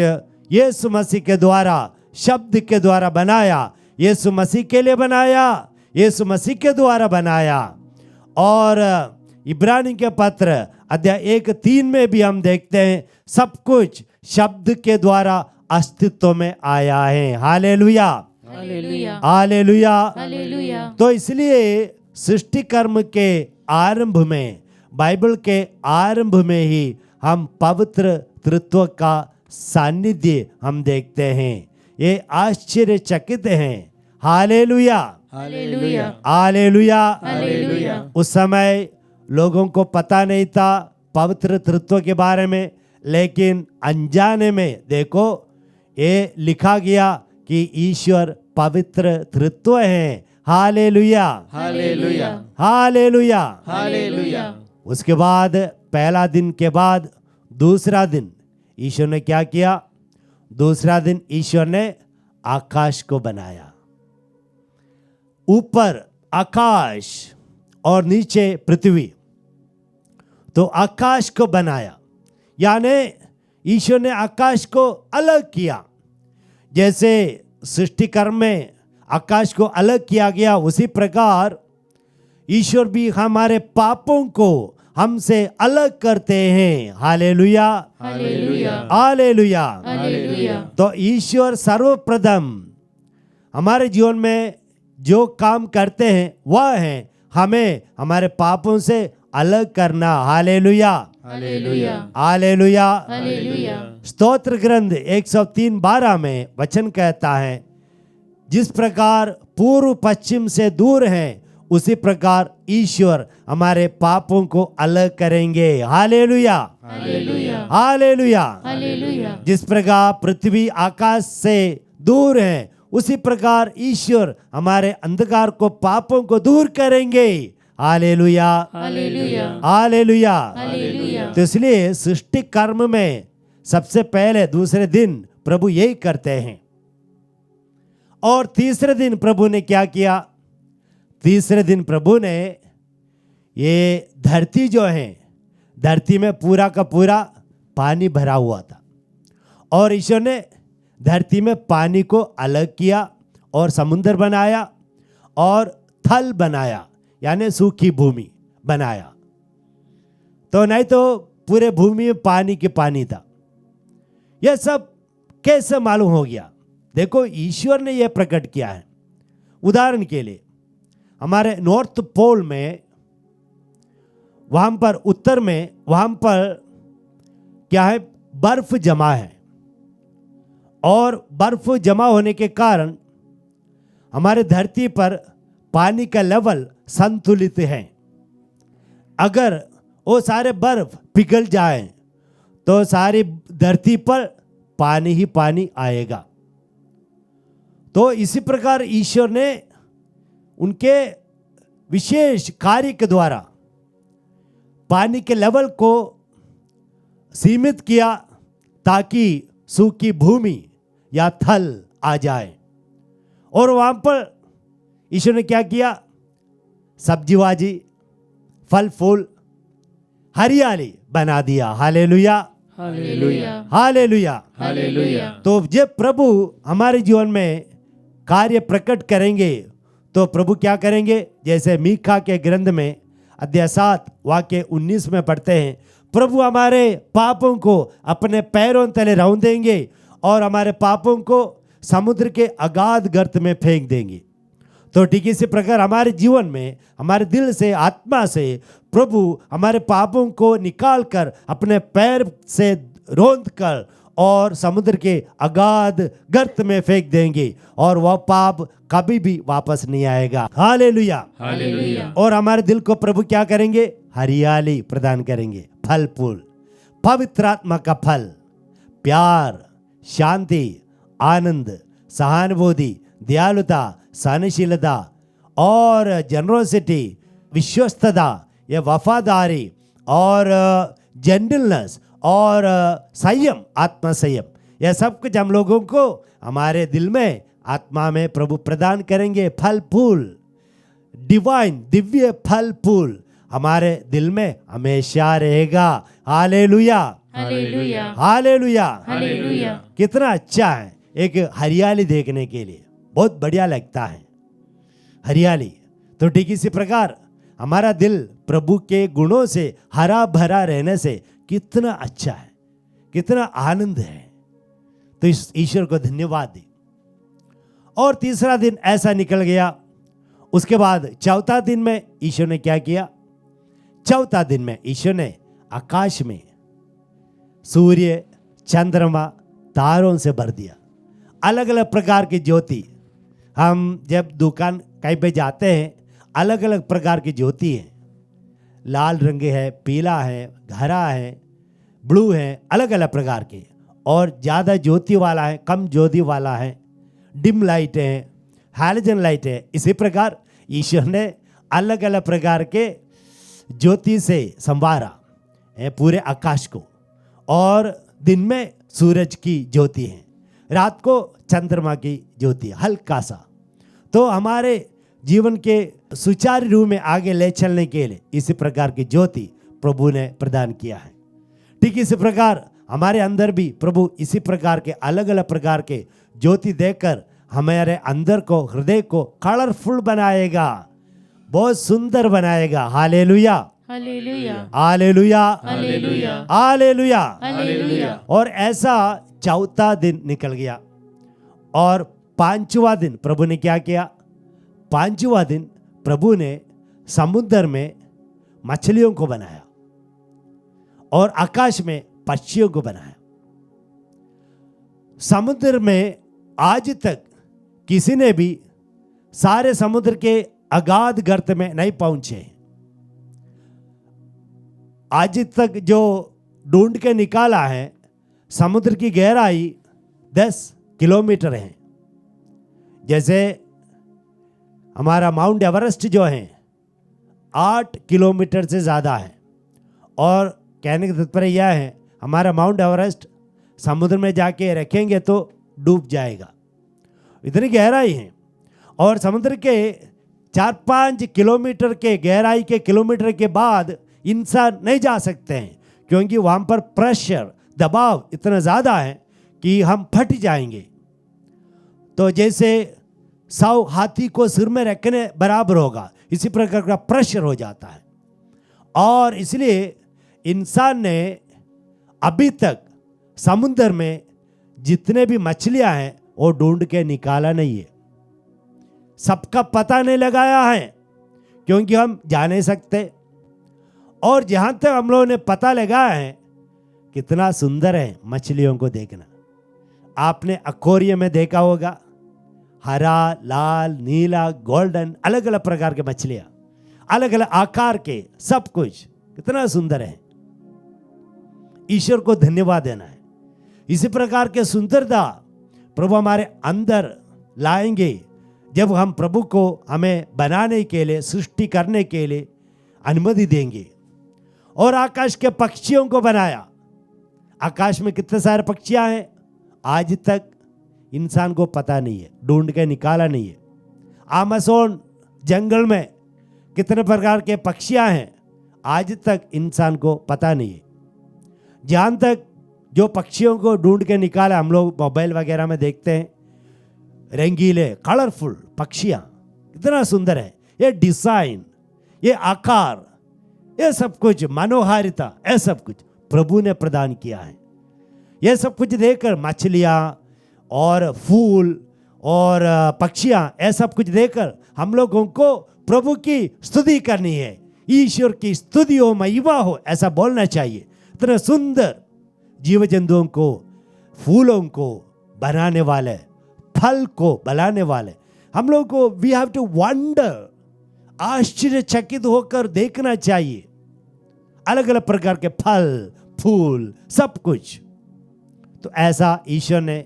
यीशु मसीह के द्वारा, शब्द के द्वारा बनाया। यीशु मसीह के लिए बनाया, यीशु मसीह के द्वारा बनाया। और इब्रानी के पत्र अध्याय 1:3 में भी हम देखते हैं सब कुछ शब्द के द्वारा अस्तित्व में आया है। हालेलुया, हालेलुया, हालेलुया। हालेलुया, तो इसलिए सृष्टि कर्म के आरंभ में, बाइबल के आरंभ में ही हम पवित्र तृत्व का सानिध्य हम देखते हैं। ये आश्चर्यचकित हैं। हालेलुया, हालेलुया, हालेलुया। हालेलुया, उस समय लोगों को पता नहीं था पवित्र तृत्व के बारे में, लेकिन अनजाने में देखो ये लिखा गया कि ईश्वर पवित्र तृत्व है। हालेलुया, हालेलुया, हालेलुया। हालेलुया, उसके बाद पहला दिन के बाद दूसरा दिन ईश्वर ने क्या किया? दूसरा दिन ईश्वर ने आकाश को बनाया। ऊपर आकाश और नीचे पृथ्वी, तो आकाश को बनाया। यानी ईश्वर ने आकाश को अलग किया। जैसे सृष्टि कर्म में आकाश को अलग किया गया, उसी प्रकार ईश्वर भी हमारे पापों को हमसे अलग करते हैं। हालेलुया, हालेलुया, हालेलुया। हालेलुया, तो ईश्वर सर्वप्रथम हमारे जीवन में जो काम करते हैं वह है हमें हमारे पापों से अलग करना। हालेलुया, हालेलुया, हालेलुया। हालेलुया, स्तोत्र ग्रंथ 103:12 में वचन कहता है, जिस प्रकार पूर्व पश्चिम से दूर है उसी प्रकार ईश्वर हमारे पापों को अलग करेंगे। हालेलुया, हालेलुया, हालेलुया। हालेलुया, जिस प्रकार पृथ्वी आकाश से दूर है उसी प्रकार ईश्वर हमारे अंधकार को, पापों को दूर करेंगे। हालेलुया, हालेलुया, हालेलुया। हालेलुया, तो इसलिए सृष्टि कर्म में सबसे पहले दूसरे दिन प्रभु यही करते हैं। और तीसरे दिन प्रभु ने क्या किया? तीसरे दिन प्रभु ने ये धरती जो है, धरती में पूरा का पूरा पानी भरा हुआ था, और ईश्वर ने धरती में पानी को अलग किया और समुद्र बनाया और थल बनाया, यानी सूखी भूमि बनाया। तो नहीं तो पूरे भूमि में पानी के पानी था। यह सब कैसे मालूम हो गया? देखो, ईश्वर ने यह प्रकट किया है। उदाहरण के लिए हमारे नॉर्थ पोल में, वहां पर उत्तर में, वहां पर क्या है? बर्फ जमा है, और बर्फ जमा होने के कारण हमारे धरती पर पानी का लेवल संतुलित है। अगर वो सारे बर्फ पिघल जाए तो सारी धरती पर पानी ही पानी आएगा। तो इसी प्रकार ईश्वर ने उनके विशेष कार्य के द्वारा पानी के लेवल को सीमित किया ताकि सूखी भूमि या थल आ जाए। और वहां पर ईश्वर ने क्या किया? सब्जीबाजी, फल फूल, हरियाली बना दिया। हालेलुया, हालेलुया, हालेलुया। हालेलुया। तो जब प्रभु हमारे जीवन में कार्य प्रकट करेंगे तो प्रभु क्या करेंगे? जैसे मीका के ग्रंथ में अध्याय 7 वाक्य 19 में पढ़ते हैं, प्रभु हमारे पापों को अपने पैरों तले रौंद देंगे और हमारे पापों को समुद्र के अगाध गर्त में फेंक देंगे। तो ठीक इसी प्रकार हमारे जीवन में, हमारे दिल से, आत्मा से प्रभु हमारे पापों को निकाल कर अपने पैर से रौंद कर और समुद्र के अगाध गर्त में फेंक देंगे और वह पाप कभी भी वापस नहीं आएगा। Hallelujah, hallelujah. और हमारे दिल को प्रभु क्या करेंगे? हरियाली प्रदान करेंगे, फल फूल, पवित्र आत्मा का फल, प्यार, शांति, आनंद, सहानुभूति, दयालुता, सहनशीलता और जनरोसिटी, विश्वस्तता, ये वफादारी और जेंटलनेस और संयम, आत्मा संयम, यह सब कुछ हम लोगों को हमारे दिल में, आत्मा में प्रभु प्रदान करेंगे। फल फूल, डिवाइन, दिव्य फल फूल हमारे दिल में हमेशा रहेगा। हालेलुया, हालेलुया, हालेलुया। हालेलुया। कितना अच्छा है एक हरियाली देखने के लिए, बहुत बढ़िया लगता है हरियाली। तो ठीक इसी प्रकार हमारा दिल प्रभु के गुणों से हरा भरा रहने से कितना अच्छा है, कितना आनंद है। तो इस ईश्वर को धन्यवाद दे। और तीसरा दिन ऐसा निकल गया। उसके बाद चौथा दिन में ईश्वर ने क्या किया? चौथा दिन में ईश्वर ने आकाश में सूर्य, चंद्रमा, तारों से भर दिया। अलग अलग प्रकार की ज्योति, हम जब दुकान कहीं पे जाते हैं अलग अलग प्रकार की ज्योति है, लाल रंग है, पीला है, हरा है, ब्लू है, अलग अलग प्रकार के। और ज़्यादा ज्योति वाला है, कम ज्योति वाला है, डिम लाइट है, हैलोजन लाइट है। इसी प्रकार ईश्वर ने अलग अलग प्रकार के ज्योति से संवारा है पूरे आकाश को। और दिन में सूरज की ज्योति है, रात को चंद्रमा की ज्योति, हल्का सा। तो हमारे जीवन के सुचारू रूप में आगे ले चलने के लिए इसी प्रकार की ज्योति प्रभु ने प्रदान किया है। ठीक इसी प्रकार हमारे अंदर भी प्रभु इसी प्रकार के अलग अलग प्रकार के ज्योति देकर हमारे अंदर को, हृदय को कलरफुल बनाएगा, बहुत सुंदर बनाएगा। हालेलुया, हालेलुया, हालेलुया, हालेलुया, हालेलुया। हालेलुया। और ऐसा चौथा दिन निकल गया। और पांचवा दिन प्रभु ने क्या किया? पांचवा दिन प्रभु ने समुद्र में मछलियों को बनाया और आकाश में पक्षियों को बनाया। समुद्र में आज तक किसी ने भी सारे समुद्र के अगाध गर्त में नहीं पहुंचे। आज तक जो ढूंढ के निकाला है, समुद्र की गहराई 10 किलोमीटर है। जैसे हमारा माउंट एवरेस्ट जो है 8 किलोमीटर से ज़्यादा है। और कहने का तात्पर्य यह है, हमारा माउंट एवरेस्ट समुद्र में जाके रखेंगे तो डूब जाएगा, इतनी गहराई है। और समुद्र के 4-5 किलोमीटर के गहराई के किलोमीटर के बाद इंसान नहीं जा सकते हैं, क्योंकि वहाँ पर प्रेशर, दबाव इतना ज़्यादा है कि हम फट जाएंगे। तो जैसे 100 हाथी को सिर में रखने बराबर होगा, इसी प्रकार का प्रेशर हो जाता है। और इसलिए इंसान ने अभी तक समुद्र में जितने भी मछलियां हैं वो ढूंढ के निकाला नहीं है, सबका पता नहीं लगाया है, क्योंकि हम जा नहीं सकते। और जहां तक हम लोगों ने पता लगाया है, कितना सुंदर है मछलियों को देखना। आपने एक्वेरियम में देखा होगा, हरा, लाल, नीला, गोल्डन, अलग अलग प्रकार के मछलियां, अलग अलग आकार के, सब कुछ कितना सुंदर है। ईश्वर को धन्यवाद देना है। इसी प्रकार के सुंदरता प्रभु हमारे अंदर लाएंगे जब हम प्रभु को हमें बनाने के लिए, सृष्टि करने के लिए अनुमति देंगे। और आकाश के पक्षियों को बनाया। आकाश में कितने सारे पक्षियां हैं आज तक इंसान को पता नहीं है, ढूंढ के निकाला नहीं है। अमेज़न जंगल में कितने प्रकार के पक्षियां हैं आज तक इंसान को पता नहीं है। जहाँ तक जो पक्षियों को ढूंढ के निकाला, हम लोग मोबाइल वगैरह में देखते हैं, रंगीले कलरफुल पक्षियां कितना सुंदर है, ये डिजाइन, ये आकार, ये सब कुछ मनोहारिता, ये सब कुछ प्रभु ने प्रदान किया है। ये सब कुछ देखकर मछलियां और फूल और पक्षियां, ये सब कुछ देखकर हम लोगों को प्रभु की स्तुति करनी है। ईश्वर की स्तुति हो, महिमा हो, ऐसा बोलना चाहिए। इतने सुंदर जीव जंतुओं को, फूलों को बनाने वाले, फल को बनाने वाले हम लोग को वी हैव टू वंडर, आश्चर्यचकित होकर देखना चाहिए। अलग अलग प्रकार के फल, फूल, सब कुछ। तो ऐसा ईश्वर ने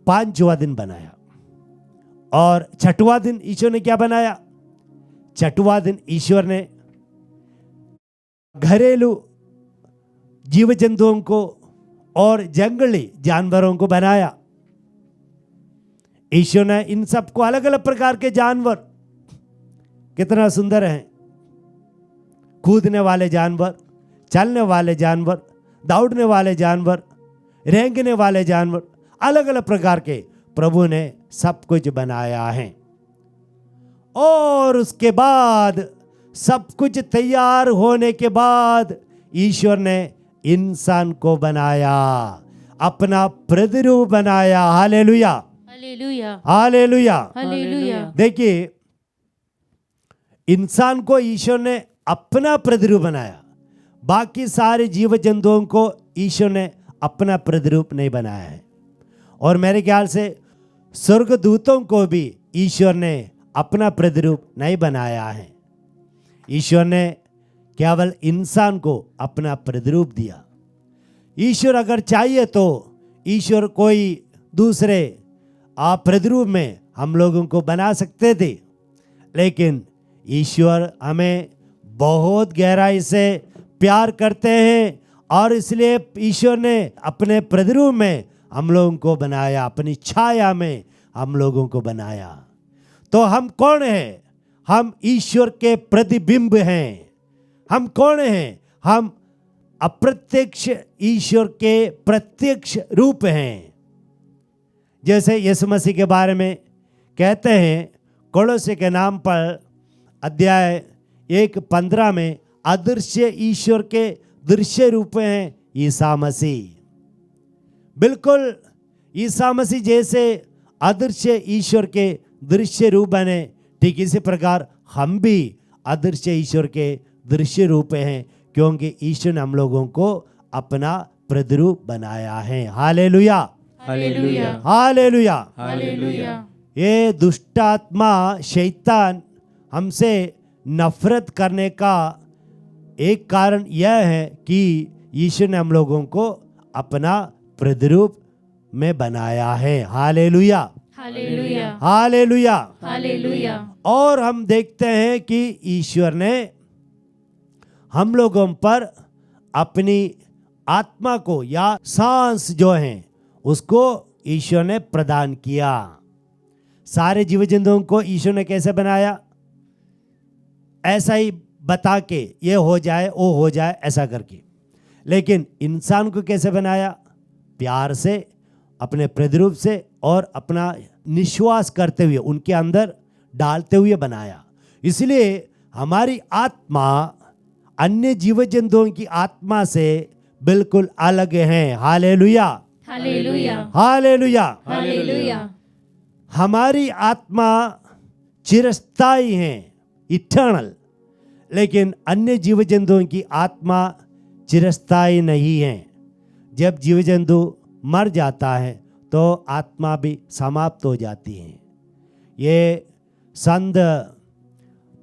5वां दिन बनाया। और 6वां दिन ईश्वर ने क्या बनाया? 6वां दिन ईश्वर ने घरेलू जीव जंतुओं को और जंगली जानवरों को बनाया। ईश्वर ने इन सबको, अलग अलग प्रकार के जानवर कितना सुंदर हैं, कूदने वाले जानवर, चलने वाले जानवर, दौड़ने वाले जानवर, रेंगने वाले जानवर, अलग अलग प्रकार के प्रभु ने सब कुछ बनाया है। और उसके बाद सब कुछ तैयार होने के बाद ईश्वर ने इंसान को बनाया, अपना प्रतिरूप बनाया। हालेलुया, हालेलुया, हालेलुया, हालेलुया। देखिए, इंसान को ईश्वर ने अपना प्रतिरूप बनाया। बाकी सारे जीव जंतुओं को ईश्वर ने अपना प्रतिरूप नहीं बनाया है। और मेरे ख्याल से स्वर्गदूतों को भी ईश्वर ने अपना प्रतिरूप नहीं बनाया है। ईश्वर ने केवल इंसान को अपना प्रतिरूप दिया। ईश्वर अगर चाहिए तो ईश्वर कोई दूसरे प्रतिरूप में हम लोगों को बना सकते थे, लेकिन ईश्वर हमें बहुत गहराई से प्यार करते हैं और इसलिए ईश्वर ने अपने प्रतिरूप में हम लोगों को बनाया, अपनी छाया में हम लोगों को बनाया। तो हम कौन हैं? हम ईश्वर के प्रतिबिंब हैं। हम कौन हैं? हम अप्रत्यक्ष ईश्वर के प्रत्यक्ष रूप हैं। जैसे यीशु मसीह के बारे में कहते हैं, कोलोसे के नाम पर अध्याय 1:15 में, अदृश्य ईश्वर के दृश्य रूप हैं ईसा मसीह। बिल्कुल ईसा मसीह जैसे अदृश्य ईश्वर के दृश्य रूप बने, ठीक इसी प्रकार हम भी अदृश्य ईश्वर के दृश्य रूप हैं, क्योंकि ईश्वर ने हम लोगों को अपना प्रतिरूप बनाया है। हालेलुया, हालेलुया, हालेलुया, हालेलुया। ये दुष्ट आत्मा शैतान हमसे नफरत करने का एक कारण यह है कि ईश्वर ने हम लोगों को अपना प्रतिरूप में बनाया है। हालेलुया, हालेलुया, हालेलुया। हालेलुया। और हम देखते हैं कि ईश्वर ने हम लोगों पर अपनी आत्मा को या सांस जो है उसको ईश्वर ने प्रदान किया। सारे जीव जंतुओं को ईश्वर ने कैसे बनाया? ऐसा ही बता के, ये हो जाए वो हो जाए ऐसा करके। लेकिन इंसान को कैसे बनाया? प्यार से, अपने प्रतिरूप से और अपना निश्वास करते हुए, उनके अंदर डालते हुए बनाया। इसलिए हमारी आत्मा अन्य जीव जंतुओं की आत्मा से बिल्कुल अलग है। हालेलुया, हालेलुया, हालेलुया। हालेलुया। हमारी आत्मा चिरस्थायी है, इटर्नल, लेकिन अन्य जीव जंतुओं की आत्मा चिरस्थायी नहीं है। जब जीव जंतु मर जाता है तो आत्मा भी समाप्त हो जाती है। ये संत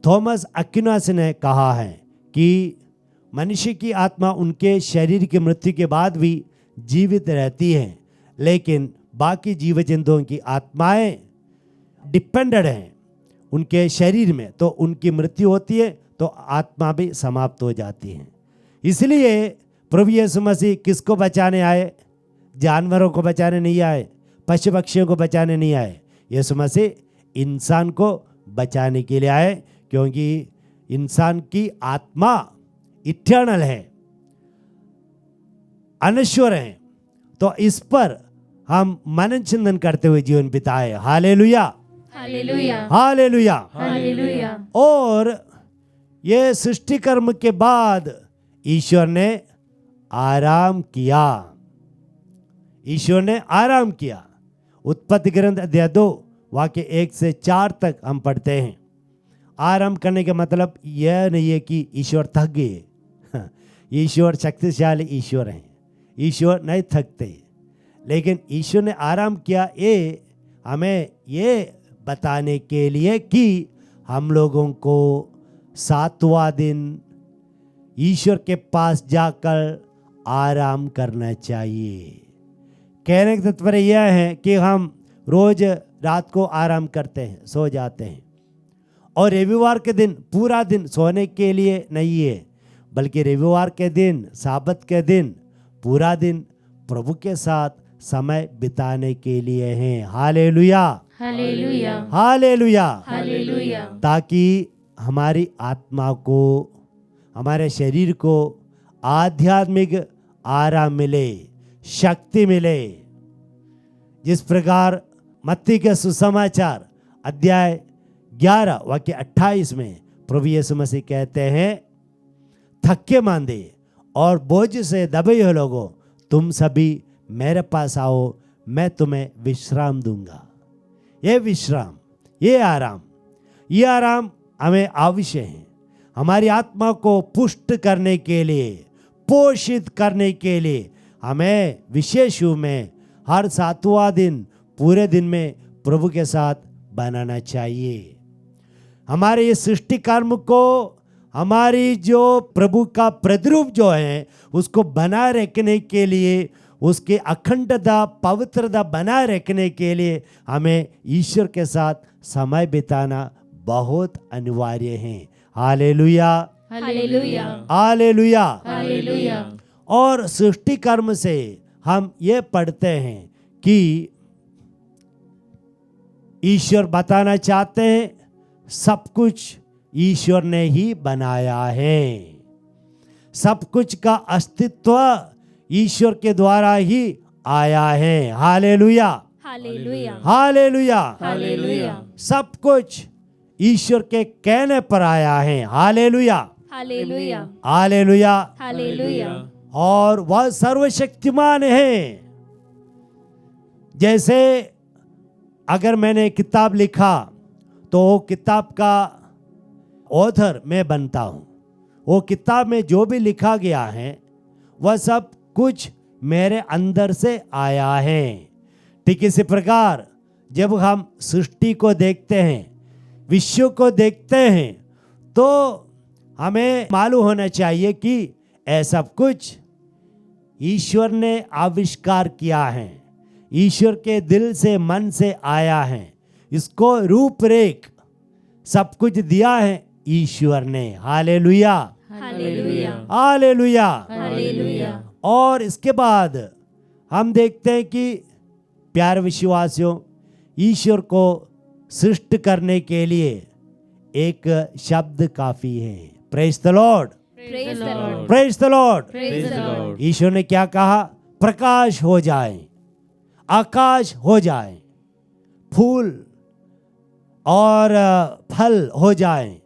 थॉमस एक्विनास ने कहा है कि मनुष्य की आत्मा उनके शरीर की मृत्यु के बाद भी जीवित रहती है, लेकिन बाकी जीव जंतुओं की आत्माएं डिपेंडेड हैं उनके शरीर में, तो उनकी मृत्यु होती है तो आत्मा भी समाप्त हो जाती है। इसलिए प्रभु यीशु मसीह किसको बचाने आए? जानवरों को बचाने नहीं आए, पशु पक्षियों को बचाने नहीं आए। यीशु मसीह इंसान को बचाने के लिए आए, क्योंकि इंसान की आत्मा इटर्नल है, अनश्वर है। तो इस पर हम मनन चिंतन करते हुए जीवन बिताए। हालेलुया, हालेलुया, हालेलुया। हालेलुया। और ये सृष्टि कर्म के बाद ईश्वर ने आराम किया, ईश्वर ने आराम किया। उत्पत्ति ग्रंथ अध्याय 2 वाक्य 1 से 4 तक हम पढ़ते हैं। आराम करने का मतलब यह नहीं है कि ईश्वर थक गए। ईश्वर शक्तिशाली ईश्वर हैं, ईश्वर नहीं थकते, लेकिन ईश्वर ने आराम किया ये हमें ये बताने के लिए कि हम लोगों को 7वां दिन ईश्वर के पास जाकर आराम करना चाहिए। कहने का तात्पर्य यह है कि हम रोज रात को आराम करते हैं, सो जाते हैं, और रविवार के दिन पूरा दिन सोने के लिए नहीं है, बल्कि रविवार के दिन, साबत के दिन पूरा दिन प्रभु के साथ समय बिताने के लिए हैं। हालेलुया, हालेलुया, हालेलुया। हालेलुया। ताकि हमारी आत्मा को, हमारे शरीर को आध्यात्मिक आराम मिले, शक्ति मिले। जिस प्रकार मत्ती के सुसमाचार अध्याय 11 वाक्य 28 में प्रभु यीशु मसीह कहते हैं, थके मांदे और बोझ से दबे हुए लोगों, तुम सभी मेरे पास आओ, मैं तुम्हें विश्राम दूंगा। ये विश्राम, ये आराम हमें आवश्यक है हमारी आत्मा को पुष्ट करने के लिए, पोषित करने के लिए। हमें विशेष रूप में हर 7वां दिन पूरे दिन में प्रभु के साथ बनाना चाहिए। हमारे इस सृष्टि कर्म को, हमारी जो प्रभु का प्रतिरूप जो है उसको बनाए रखने के लिए, उसके अखंडता, पवित्रता बनाए रखने के लिए हमें ईश्वर के साथ समय बिताना बहुत अनिवार्य है। हालेलुया, हालेलुया, हालेलुया। हालेलुया। और सृष्टि कर्म से हम ये पढ़ते हैं कि ईश्वर बताना चाहते हैं सब कुछ ईश्वर ने ही बनाया है, सब कुछ का अस्तित्व ईश्वर के द्वारा ही आया है। हालेलुया, हालेलुया, हालेलुया। हालेलुया, सब कुछ ईश्वर के कहने पर आया है। हालेलुया, हालेलुया, हालेलुया। हालेलुया। और वह सर्वशक्तिमान है। जैसे अगर मैंने किताब लिखा तो वो किताब का ऑथर मैं बनता हूँ। वो किताब में जो भी लिखा गया है वह सब कुछ मेरे अंदर से आया है। ठीक इसी प्रकार जब हम सृष्टि को देखते हैं, विश्व को देखते हैं, तो हमें मालूम होना चाहिए कि ऐसा कुछ ईश्वर ने आविष्कार किया है, ईश्वर के दिल से, मन से आया है। इसको रूपरेख सब कुछ दिया है ईश्वर ने। हालेलुया, हालेलुया, हालेलुया। हालेलुया। और इसके बाद हम देखते हैं कि प्यारे विश्वासियों, ईश्वर को सृष्ट करने के लिए एक शब्द काफी है। Praise the lord, praise the lord, praise the lord. Praise the lord. ईश्वर ने क्या कहा? प्रकाश हो जाए, आकाश हो जाए, फूल और फल हो जाए,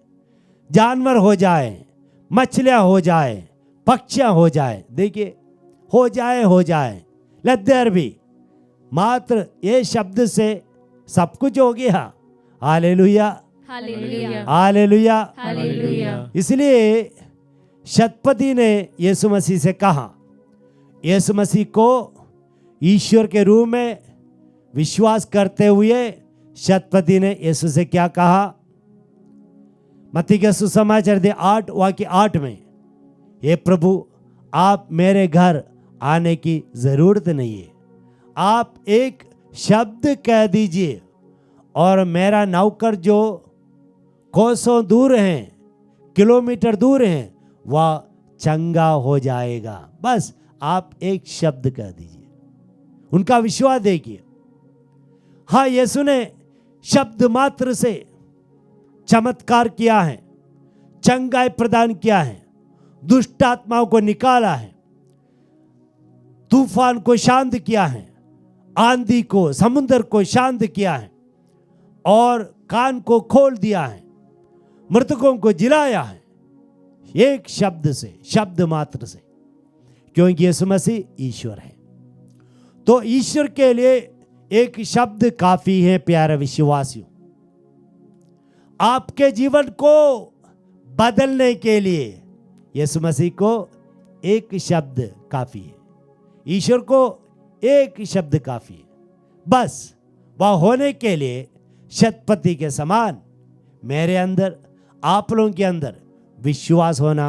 जानवर हो जाए, मछलियां हो जाए, पक्षियां हो जाए। देखिए, हो जाए, लेट देयर बी। मात्र ये शब्द से सब कुछ हो गया। हालेलुया, हालेलुया, हालेलुया। हालेलुया। इसलिए शतपति ने यीशु मसीह से कहा, यीशु मसीह को ईश्वर के रूप में विश्वास करते हुए शतपति ने यीशु से क्या कहा? मत्ती के सुसमाचार 8 वाक्य 8 में हे प्रभु, आप मेरे घर आने की जरूरत नहीं है, आप एक शब्द कह दीजिए और मेरा नौकर जो कोसों दूर हैं, किलोमीटर दूर हैं, वह चंगा हो जाएगा। बस आप एक शब्द कह दीजिए। उनका विश्वास देखिए। हाँ, यीशु ने शब्द मात्र से चमत्कार किया है, चंगाई प्रदान किया है, दुष्ट आत्माओं को निकाला है, तूफान को शांत किया है, आंधी को, समुद्र को शांत किया है और कान को खोल दिया है, मृतकों को जिलाया है, एक शब्द से, शब्द मात्र से, क्योंकि यीशु मसीह ईश्वर है। तो ईश्वर के लिए एक शब्द काफी है। प्यारे विश्वासियों, आपके जीवन को बदलने के लिए यीशु मसीह को एक शब्द काफी है, ईश्वर को एक शब्द काफी है। बस वह होने के लिए शतपति के समान मेरे अंदर, आप लोगों के अंदर विश्वास होना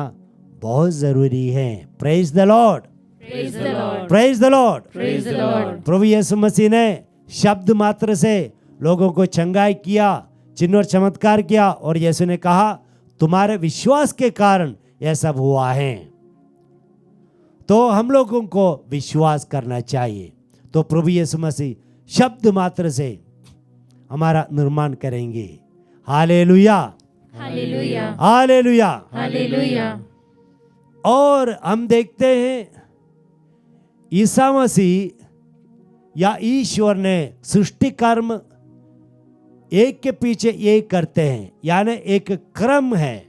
बहुत जरूरी है। Praise the lord, praise the lord, praise the lord, praise the lord. प्रभु यीशु मसीह ने शब्द मात्र से लोगों को चंगाई किया, चिन्ह और चमत्कार किया, और यीशु ने कहा तुम्हारे विश्वास के कारण यह सब हुआ है। तो हम लोगों को विश्वास करना चाहिए। तो प्रभु यीशु मसीह शब्द मात्र से हमारा निर्माण करेंगे। हालेलुया, हालेलुया, हालेलुया। हालेलुया। और हम देखते हैं ईसा मसीह या ईश्वर ने सृष्टि कर्म एक के पीछे एक करते हैं, यानी एक क्रम है।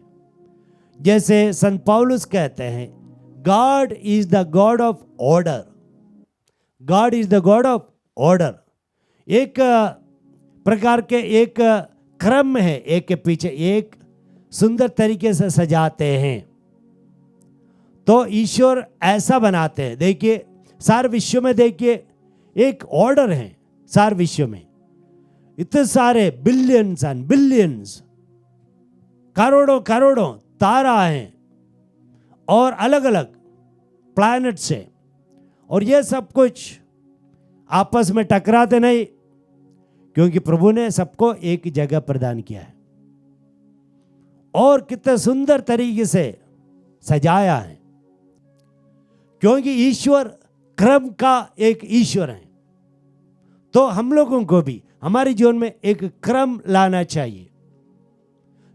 जैसे संत पौलुस कहते हैं, God is the God of order, God is the God of order. एक प्रकार के एक क्रम है, एक के पीछे एक सुंदर तरीके से सजाते हैं। तो ईश्वर ऐसा बनाते हैं। देखिए सारे विश्व में, देखिए एक ऑर्डर है। सारे विश्व में इतने सारे बिलियंस एंड बिलियंस, करोड़ों करोड़ों तारा हैं और अलग अलग प्लैनेट्स हैं, और ये सब कुछ आपस में टकराते नहीं, क्योंकि प्रभु ने सबको एक जगह प्रदान किया है और कितने सुंदर तरीके से सजाया है, क्योंकि ईश्वर क्रम का एक ईश्वर है। तो हम लोगों को भी हमारे जीवन में एक क्रम लाना चाहिए।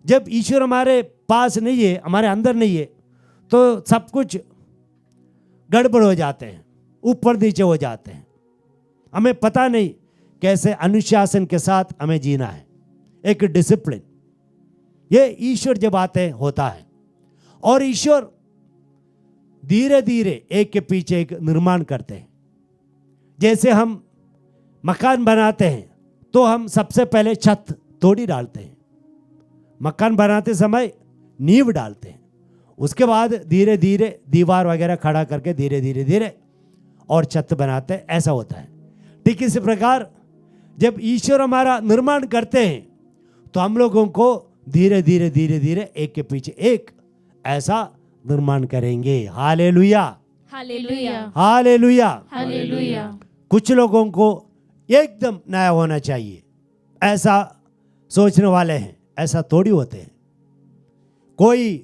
जब ईश्वर हमारे पास नहीं है, हमारे अंदर नहीं है, तो सब कुछ गड़बड़ हो जाते हैं, ऊपर नीचे हो जाते हैं। हमें पता नहीं कैसे अनुशासन के साथ हमें जीना है, एक डिसिप्लिन। ये ईश्वर जब आते हैं होता है, और ईश्वर धीरे धीरे एक के पीछे एक निर्माण करते हैं। जैसे हम मकान बनाते हैं तो हम सबसे पहले छत तोड़ी डालते हैं, मकान बनाते समय नींव डालते हैं, उसके बाद धीरे धीरे दीवार वगैरह खड़ा करके धीरे धीरे धीरे और छत बनाते हैं। ऐसा होता है। ठीक इसी प्रकार जब ईश्वर हमारा निर्माण करते हैं तो हम लोगों को धीरे धीरे धीरे धीरे एक के पीछे एक ऐसा निर्माण करेंगे। हालेलुया, हालेलुया, हालेलुया। हालेलुया। कुछ लोगों को एकदम नया होना चाहिए, ऐसा सोचने वाले हैं, ऐसा थोड़ी होते हैं। कोई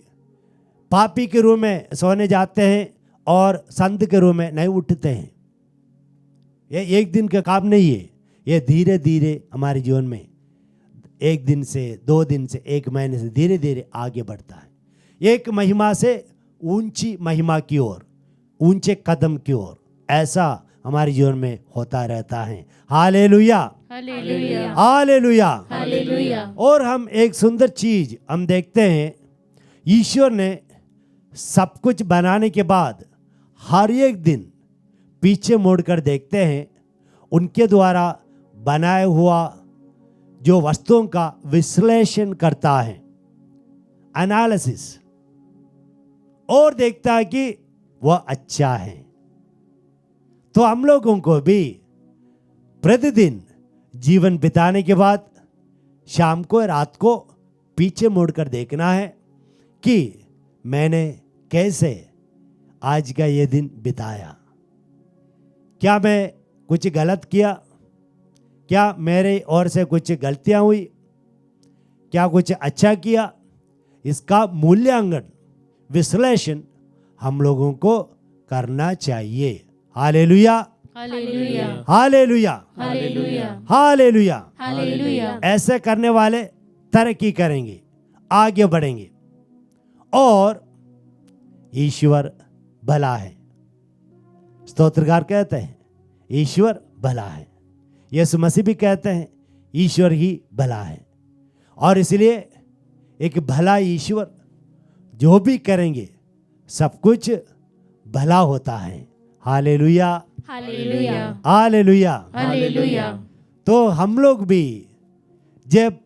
पापी के रूम में सोने जाते हैं और संत के रूम में नहीं उठते हैं। ये एक दिन का काम नहीं है, ये धीरे धीरे हमारे जीवन में एक दिन से, 2 दिन से, 1 महीने से धीरे धीरे आगे बढ़ता है। एक महिमा से ऊंची महिमा की ओर, ऊंचे कदम की ओर, ऐसा हमारे जीवन में होता रहता है। हालेलुया, हालेलुया, हालेलुया, हालेलुया। और हम एक सुंदर चीज हम देखते हैं, ईश्वर ने सब कुछ बनाने के बाद हर एक दिन पीछे मुड़कर देखते हैं, उनके द्वारा बनाया हुआ जो वस्तुओं का विश्लेषण करता है, एनालिसिस, और देखता है कि वह अच्छा है। तो हम लोगों को भी प्रतिदिन जीवन बिताने के बाद शाम को, रात को पीछे मुड़कर देखना है कि मैंने कैसे आज का ये दिन बिताया। क्या मैं कुछ गलत किया? क्या मेरे ओर से कुछ गलतियां हुई? क्या कुछ अच्छा किया? इसका मूल्यांकन, विश्लेषण हम लोगों को करना चाहिए। हालेलुया, हालेलुया, हालेलुया, हालेलुया, हालेलुया। हालेलुया। ऐसे करने वाले तरक्की करेंगे, आगे बढ़ेंगे और ईश्वर भला है। स्तोत्रकार कहते हैं ईश्वर भला है। यीशु मसीह भी कहते हैं ईश्वर ही भला है। और इसलिए एक भला ईश्वर जो भी करेंगे सब कुछ भला होता है। हालेलुया, हालेलुया, हालेलुया। हालेलुया। तो हम लोग भी जब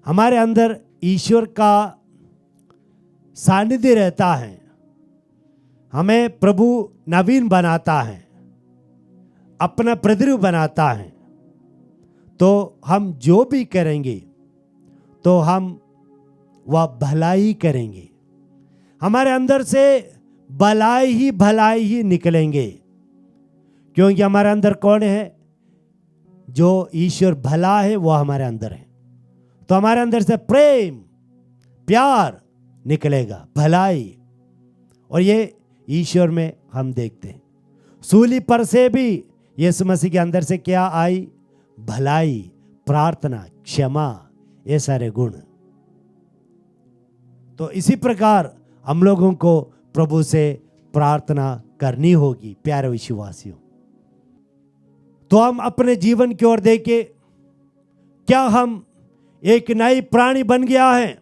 हमारे अंदर ईश्वर का सानिध्य रहता है, हमें प्रभु नवीन बनाता है, अपना प्रतिरूप बनाता है, तो हम जो भी करेंगे तो हम वह भलाई करेंगे। हमारे अंदर से भलाई ही निकलेंगे, क्योंकि हमारे अंदर कौन है? जो ईश्वर भला है वो हमारे अंदर है। तो हमारे अंदर से प्रेम, प्यार निकलेगा, भलाई। और ये ईश्वर में हम देखते हैं। सूली पर से भी यीशु मसीह के अंदर से क्या आई? भलाई, प्रार्थना, क्षमा, ये सारे गुण। तो इसी प्रकार हम लोगों को प्रभु से प्रार्थना करनी होगी। प्यारे विश्वासियों, तो हम अपने जीवन की ओर देखें, क्या हम एक नई प्राणी बन गया है?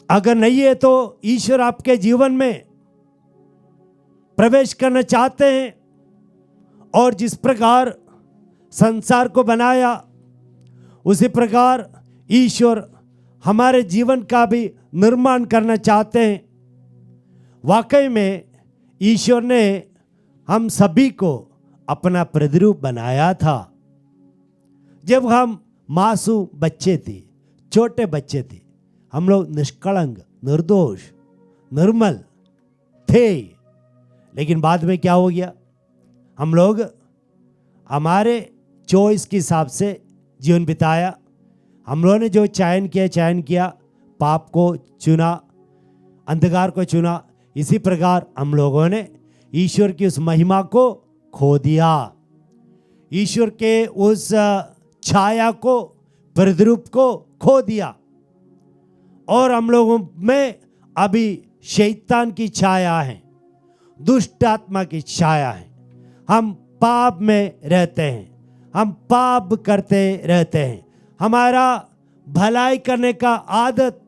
अगर नहीं है तो ईश्वर आपके जीवन में प्रवेश करना चाहते हैं और जिस प्रकार संसार को बनाया उसी प्रकार ईश्वर हमारे जीवन का भी निर्माण करना चाहते हैं। वाकई में ईश्वर ने हम सभी को अपना प्रतिरूप बनाया था। जब हम मासूम बच्चे थे, छोटे बच्चे थे, हम लोग निष्कलंक, निर्दोष, निर्मल थे। लेकिन बाद में क्या हो गया? हम लोग हमारे चॉइस के हिसाब से जीवन बिताया। हम लोगों ने जो चयन किया, पाप को चुना, अंधकार को चुना। इसी प्रकार हम लोगों ने ईश्वर की उस महिमा को खो दिया, ईश्वर के उस छाया को, प्रतिरूप को खो दिया। और हम लोगों में अभी शैतान की छाया है, दुष्ट आत्मा की छाया है। हम पाप में रहते हैं, हम पाप करते रहते हैं। हमारा भलाई करने का आदत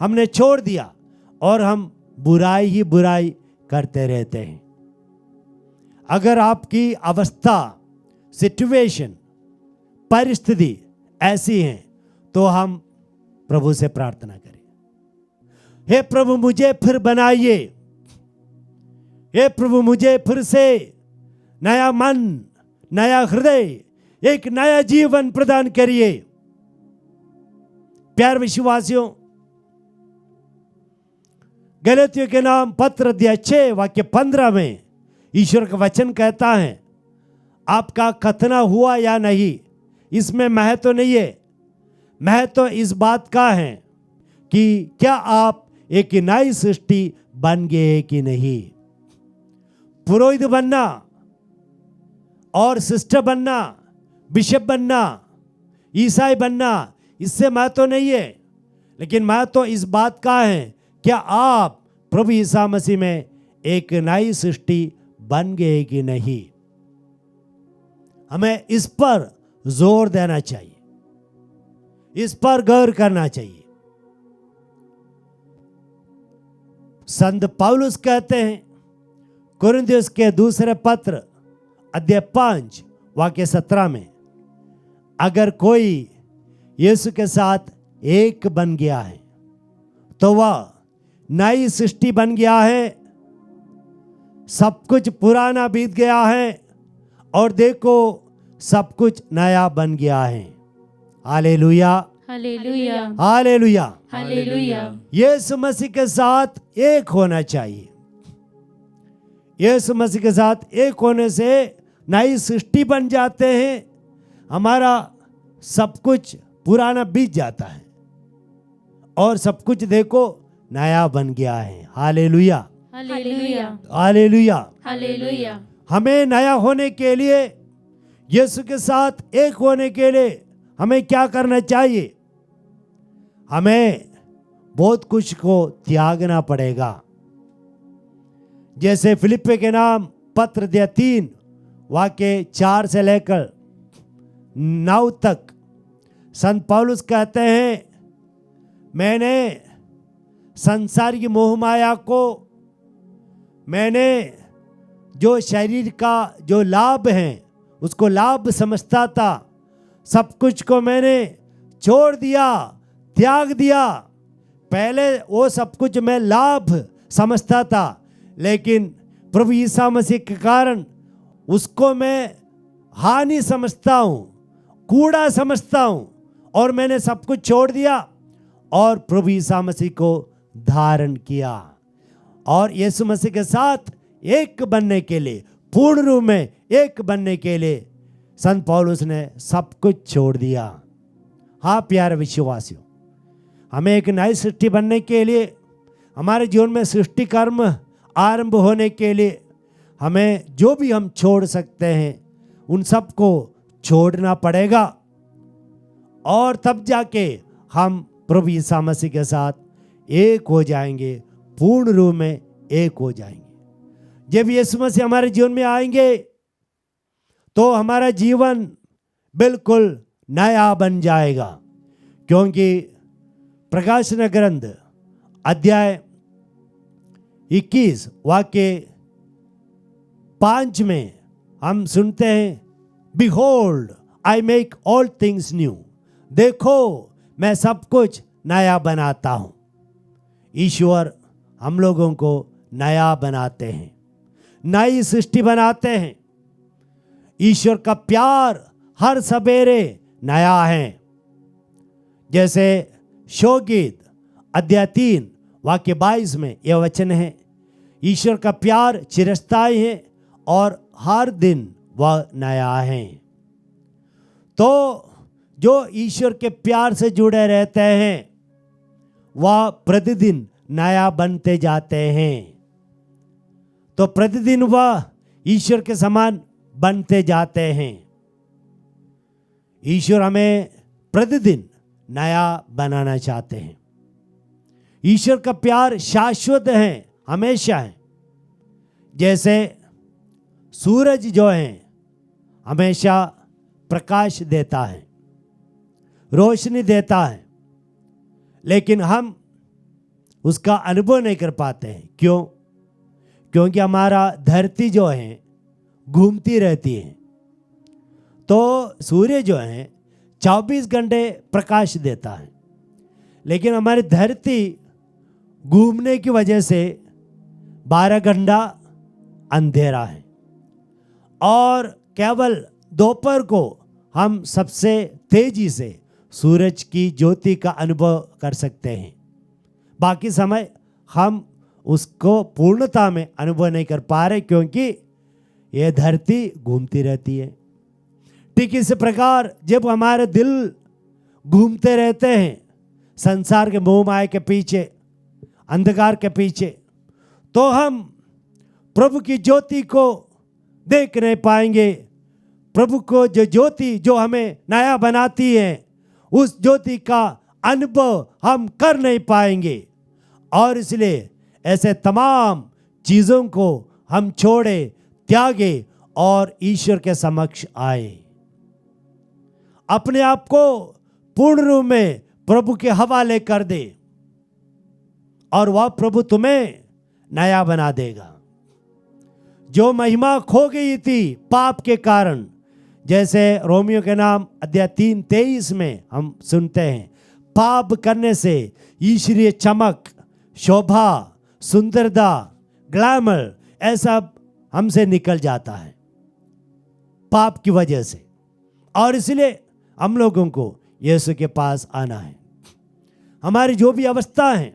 हमने छोड़ दिया और हम बुराई ही बुराई करते रहते हैं। अगर आपकी अवस्था, सिचुएशन, परिस्थिति ऐसी है तो हम प्रभु से प्रार्थना करें, हे प्रभु मुझे फिर बनाइए, हे प्रभु मुझे फिर से नया मन, नया हृदय, एक नया जीवन प्रदान करिए। प्यार विश्वासियों, गलतियों के नाम पत्र अध्याय 6 वाक्य 15 में ईश्वर का वचन कहता है, आपका खतना हुआ या नहीं इसमें महत्व नहीं है। महत्व इस बात का है कि क्या आप एक नई सृष्टि बन गए कि नहीं। पुरोहित बनना और सिस्टर बनना, बिशप बनना, ईसाई बनना, इससे महत्व नहीं है। लेकिन महत्व इस बात का है, क्या आप प्रभु यीशु मसीह में एक नई सृष्टि बन गए कि नहीं। हमें इस पर जोर देना चाहिए, इस पर गौर करना चाहिए। संत पौलुस कहते हैं कुरिन्थियों के दूसरे पत्र अध्याय 5 वाक्य 17 में, अगर कोई यीशु के साथ एक बन गया है तो वह नई सृष्टि बन गया है, सब कुछ पुराना बीत गया है और देखो सब कुछ नया बन गया है। हालेलुया, हालेलुया हालेलुया। हालेलुया यीशु मसीह के साथ एक होना चाहिए। यीशु मसीह के साथ एक होने से नई सृष्टि बन जाते हैं। हमारा सब कुछ पुराना बीत जाता है और सब कुछ देखो नया बन गया है। हालेलुया हालेलुया हालेलुया। हालेलुया हमें नया होने के लिए, यीशु के साथ एक होने के लिए हमें क्या करना चाहिए? हमें बहुत कुछ को त्यागना पड़ेगा। जैसे फिलिप्पी के नाम पत्र 3 वाक्य 4 से लेकर 9 तक संत पौलुस कहते हैं, मैंने संसार की मोह माया को, मैंने जो शरीर का जो लाभ है उसको लाभ समझता था, सब कुछ को मैंने छोड़ दिया, त्याग दिया। पहले वो सब कुछ मैं लाभ समझता था, लेकिन प्रभु यीशु मसीह के कारण उसको मैं हानि समझता हूँ, कूड़ा समझता हूँ, और मैंने सब कुछ छोड़ दिया और प्रभु यीशु मसीह को धारण किया। और यीशु मसीह के साथ एक बनने के लिए, पूर्ण रूप में एक बनने के लिए संत पौलुस ने सब कुछ छोड़ दिया। हाँ प्यारे विश्वासियों, हमें एक नई सृष्टि बनने के लिए, हमारे जीवन में सृष्टि कर्म आरंभ होने के लिए हमें जो भी हम छोड़ सकते हैं उन सब को छोड़ना पड़ेगा, और तब जाके हम प्रभु यीशु मसीह के साथ एक हो जाएंगे, पूर्ण रूप में एक हो जाएंगे। जब यीशु मसीह हमारे जीवन में आएंगे तो हमारा जीवन बिल्कुल नया बन जाएगा, क्योंकि प्रकाशन ग्रंथ अध्याय 21 वाक्य 5 में हम सुनते हैं, behold I make all things new. देखो मैं सब कुछ नया बनाता हूं। ईश्वर हम लोगों को नया बनाते हैं, नई सृष्टि बनाते हैं। ईश्वर का प्यार हर सवेरे नया है। जैसे शोगीत अध्याय 3 वाक्य 22 में यह वचन है, ईश्वर का प्यार चिरस्थायी है और हर दिन वह नया है। तो जो ईश्वर के प्यार से जुड़े रहते हैं वह प्रतिदिन नया बनते जाते हैं। तो प्रतिदिन वह ईश्वर के समान बनते जाते हैं। ईश्वर हमें प्रतिदिन नया बनाना चाहते हैं। ईश्वर का प्यार शाश्वत है, हमेशा है। जैसे सूरज जो है हमेशा प्रकाश देता है, रोशनी देता है, लेकिन हम उसका अनुभव नहीं कर पाते हैं। क्यों? क्योंकि धरती जो है घूमती रहती है। तो सूर्य जो है 24 घंटे प्रकाश देता है, लेकिन हमारी धरती घूमने की वजह से 12 घंटा अंधेरा है, और केवल दोपहर को हम सबसे तेजी से सूरज की ज्योति का अनुभव कर सकते हैं। बाकी समय हम उसको पूर्णता में अनुभव नहीं कर पा रहे, क्योंकि यह धरती घूमती रहती है। ठीक इसी प्रकार जब हमारे दिल घूमते रहते हैं संसार के मोह माया के पीछे, अंधकार के पीछे, तो हम प्रभु की ज्योति को देख नहीं पाएंगे। प्रभु को जो ज्योति जो हमें नया बनाती है, उस ज्योति का अनुभव हम कर नहीं पाएंगे। और इसलिए ऐसे तमाम चीज़ों को हम छोड़े, त्यागे और ईश्वर के समक्ष आए। अपने आप को पूर्ण रूप में प्रभु के हवाले कर दे, और वह प्रभु तुम्हें नया बना देगा। जो महिमा खो गई थी पाप के कारण, जैसे रोमियो के नाम अध्याय 3:23 में हम सुनते हैं, पाप करने से ईश्वरीय चमक, शोभा, सुंदरता, ग्लैमर ऐसा हमसे निकल जाता है पाप की वजह से। और इसलिए हम लोगों को यीशु के पास आना है। हमारी जो भी अवस्था है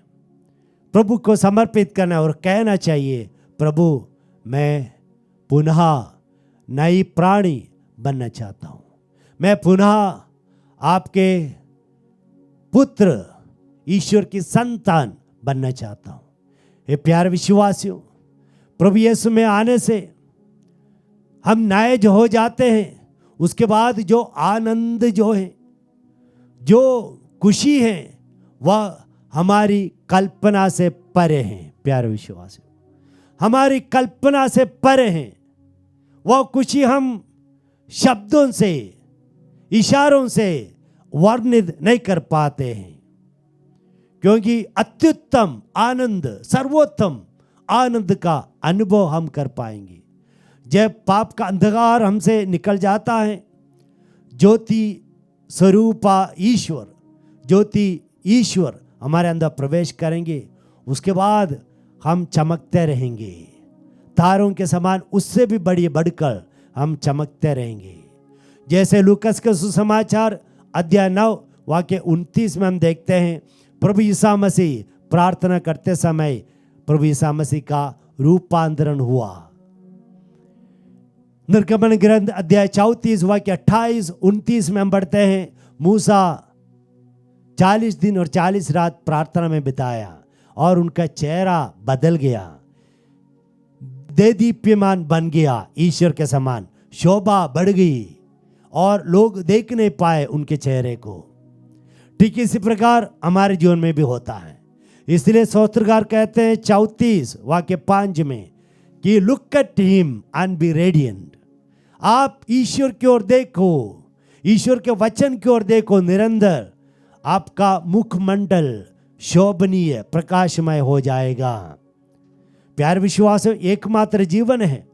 प्रभु को समर्पित करना और कहना चाहिए, प्रभु मैं पुनः नई प्राणी बनना चाहता हूँ, मैं पुनः आपके पुत्र ईश्वर की संतान बनना चाहता हूँ। ये प्यारे विश्वासियों, प्रभु यीशु में आने से हम नए जो हो जाते हैं, उसके बाद जो आनंद जो है, जो खुशी है, वह हमारी कल्पना से परे हैं। प्यारे विश्वासियों, हमारी कल्पना से परे हैं। वह खुशी हम शब्दों से, इशारों से वर्णित नहीं कर पाते हैं, क्योंकि अत्युत्तम आनंद, सर्वोत्तम आनंद का अनुभव हम कर पाएंगे जब पाप का अंधकार हमसे निकल जाता है। ज्योति स्वरूपा ईश्वर, ज्योति ईश्वर हमारे अंदर प्रवेश करेंगे, उसके बाद हम चमकते रहेंगे तारों के समान, उससे भी बढ़कर हम चमकते रहेंगे। जैसे लूकस के सुसमाचार अध्याय 9 वाक्य 29 में हम देखते हैं, प्रभु यीशु मसीह प्रार्थना करते समय प्रभु यीशु मसीह का रूपांतरण हुआ। निर्गमन ग्रंथ अध्याय 34 वाक्य 28-29 में हम पढ़ते हैं, मूसा 40 दिन और 40 रात प्रार्थना में बिताया और उनका चेहरा बदल गया, देदीप्यमान बन गया, ईश्वर के समान शोभा बढ़ गई और लोग देख नहीं पाए उनके चेहरे को। ठीक इसी प्रकार हमारे जीवन में भी होता है। इसलिए स्तोत्रकार कहते हैं 34 वाक्य 5 में कि look at him and be radiant. आप ईश्वर की ओर देखो, ईश्वर के वचन की ओर देखो, निरंतर आपका मुखमंडल शोभनीय प्रकाशमय हो जाएगा। प्यार विश्वास एकमात्र जीवन है,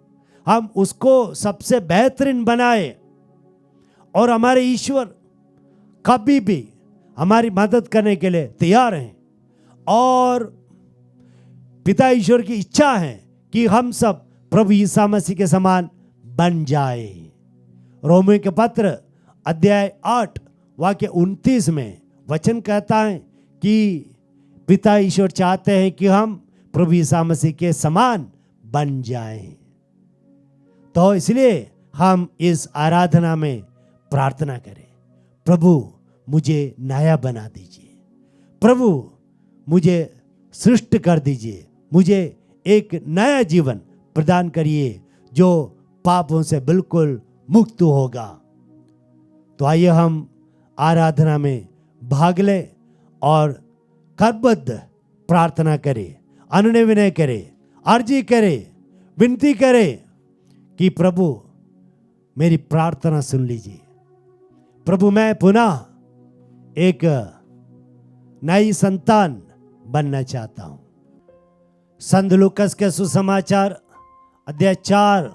हम उसको सबसे बेहतरीन बनाए और हमारे ईश्वर कभी भी हमारी मदद करने के लिए तैयार हैं और पिता ईश्वर की इच्छा है कि हम सब प्रभु यीशु मसीह के समान बन जाए। रोमियो के पत्र अध्याय 8 वाक्य 29 में वचन कहता है कि पिता ईश्वर चाहते हैं कि हम प्रभु यीशु मसीह के समान बन जाएं। तो इसलिए हम इस आराधना में प्रार्थना करें, प्रभु मुझे नया बना दीजिए, प्रभु मुझे सृष्टि कर दीजिए, मुझे एक नया जीवन प्रदान करिए जो पापों से बिल्कुल मुक्त होगा। तो आइए हम आराधना में भाग लें और करबद्ध प्रार्थना करें, अनुनय विनय करें, अर्जी करें, विनती करें कि प्रभु मेरी प्रार्थना सुन लीजिए। प्रभु मैं पुनः एक नई संतान बनना चाहता हूं। संत लूकस के सुसमाचार अध्याय 4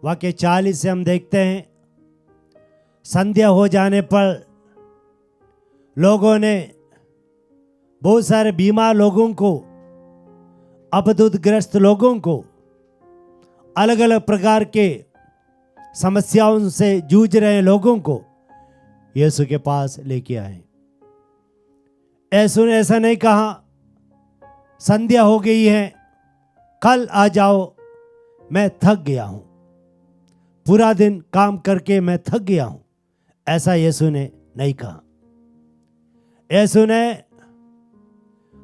वाक्य 40 से हम देखते हैं, संध्या हो जाने पर लोगों ने बहुत सारे बीमार लोगों को, अपदुतग्रस्त लोगों को, अलग अलग प्रकार के समस्याओं से जूझ रहे लोगों को यीशु के पास लेके आए। यीशु ने ऐसा नहीं कहा संध्या हो गई है, कल आ जाओ, मैं थक गया हूं, पूरा दिन काम करके मैं थक गया हूं। ऐसा यीशु ने नहीं कहा। यीशु ने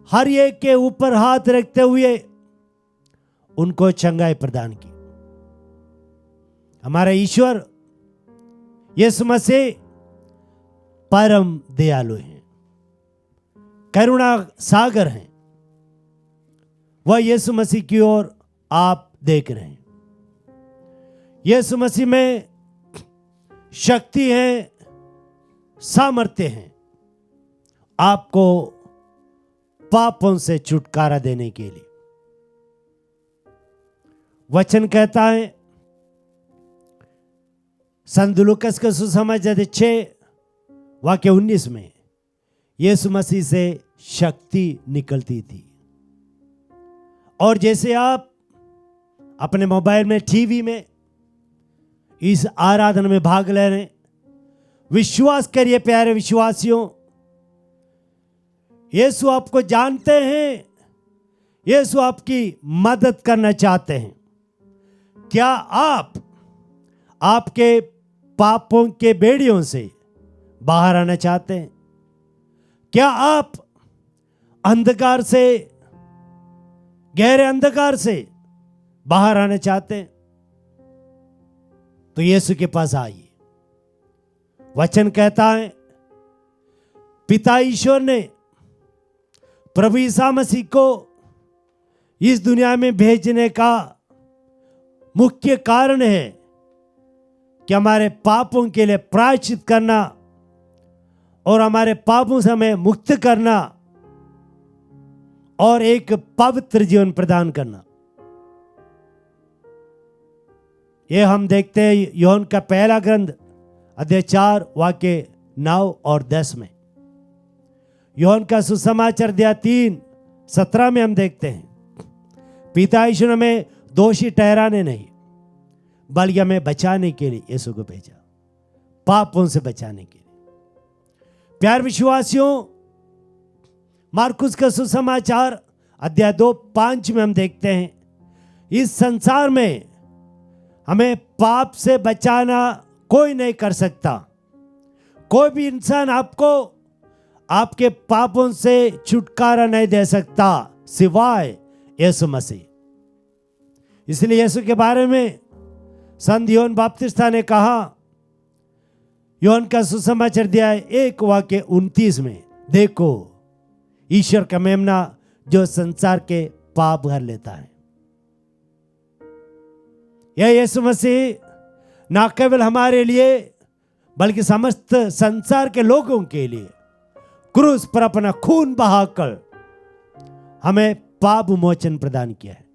हर एक के ऊपर हाथ रखते हुए उनको चंगाई प्रदान की। हमारा ईश्वर यीशु मसीह परम दयालु हैं, करुणा सागर हैं। वह यीशु मसीह की ओर आप देख रहे हैं। यीशु मसीह में शक्ति है, सामर्थ्य है आपको पापों से छुटकारा देने के लिए। वचन कहता है संत लूकस के सुसमाचार 6 वाक्य 19 में, यीशु मसीह से शक्ति निकलती थी। और जैसे आप अपने मोबाइल में, टीवी में इस आराधना में भाग ले रहे हैं, विश्वास करिए प्यारे विश्वासियों, यीशु आपको जानते हैं, यीशु आपकी मदद करना चाहते हैं। क्या आप आपके पापों के बेड़ियों से बाहर आना चाहते हैं? क्या आप अंधकार से, गहरे अंधकार से बाहर आना चाहते हैं? तो यीशु के पास आइए। वचन कहता है पिता ईश्वर ने प्रभु ईसा मसीह को इस दुनिया में भेजने का मुख्य कारण है कि हमारे पापों के लिए प्रायश्चित करना और हमारे पापों से हमें मुक्त करना और एक पवित्र जीवन प्रदान करना। यह हम देखते हैं यूहन्ना का पहला ग्रंथ अध्याय 4 वाक्य 9 और 10 में। यूहन्ना का सुसमाचार अध्याय 3:17 में हम देखते हैं पिता ईश्वर ने हमें दोषी ठहराने नहीं बल्कि हमें बचाने के लिए यीशु को भेजा, पापों से बचाने के लिए। प्यार विश्वासियों, मार्कुस का सुसमाचार अध्याय 2:5 में हम देखते हैं इस संसार में हमें पाप से बचाना कोई नहीं कर सकता। कोई भी इंसान आपको आपके पापों से छुटकारा नहीं दे सकता सिवाय यीशु मसीह। इसलिए यीशु के बारे में संत यूहन्ना बपतिस्ता ने कहा, यूहन्ना का सुसमाचार अध्याय 1 वाक्य 29 में, देखो ईश्वर का मेमना जो संसार के पाप भर लेता है। यह यीशु मसीह ना केवल हमारे लिए बल्कि समस्त संसार के लोगों के लिए क्रूस पर अपना खून बहाकर हमें पाप मोचन प्रदान किया है।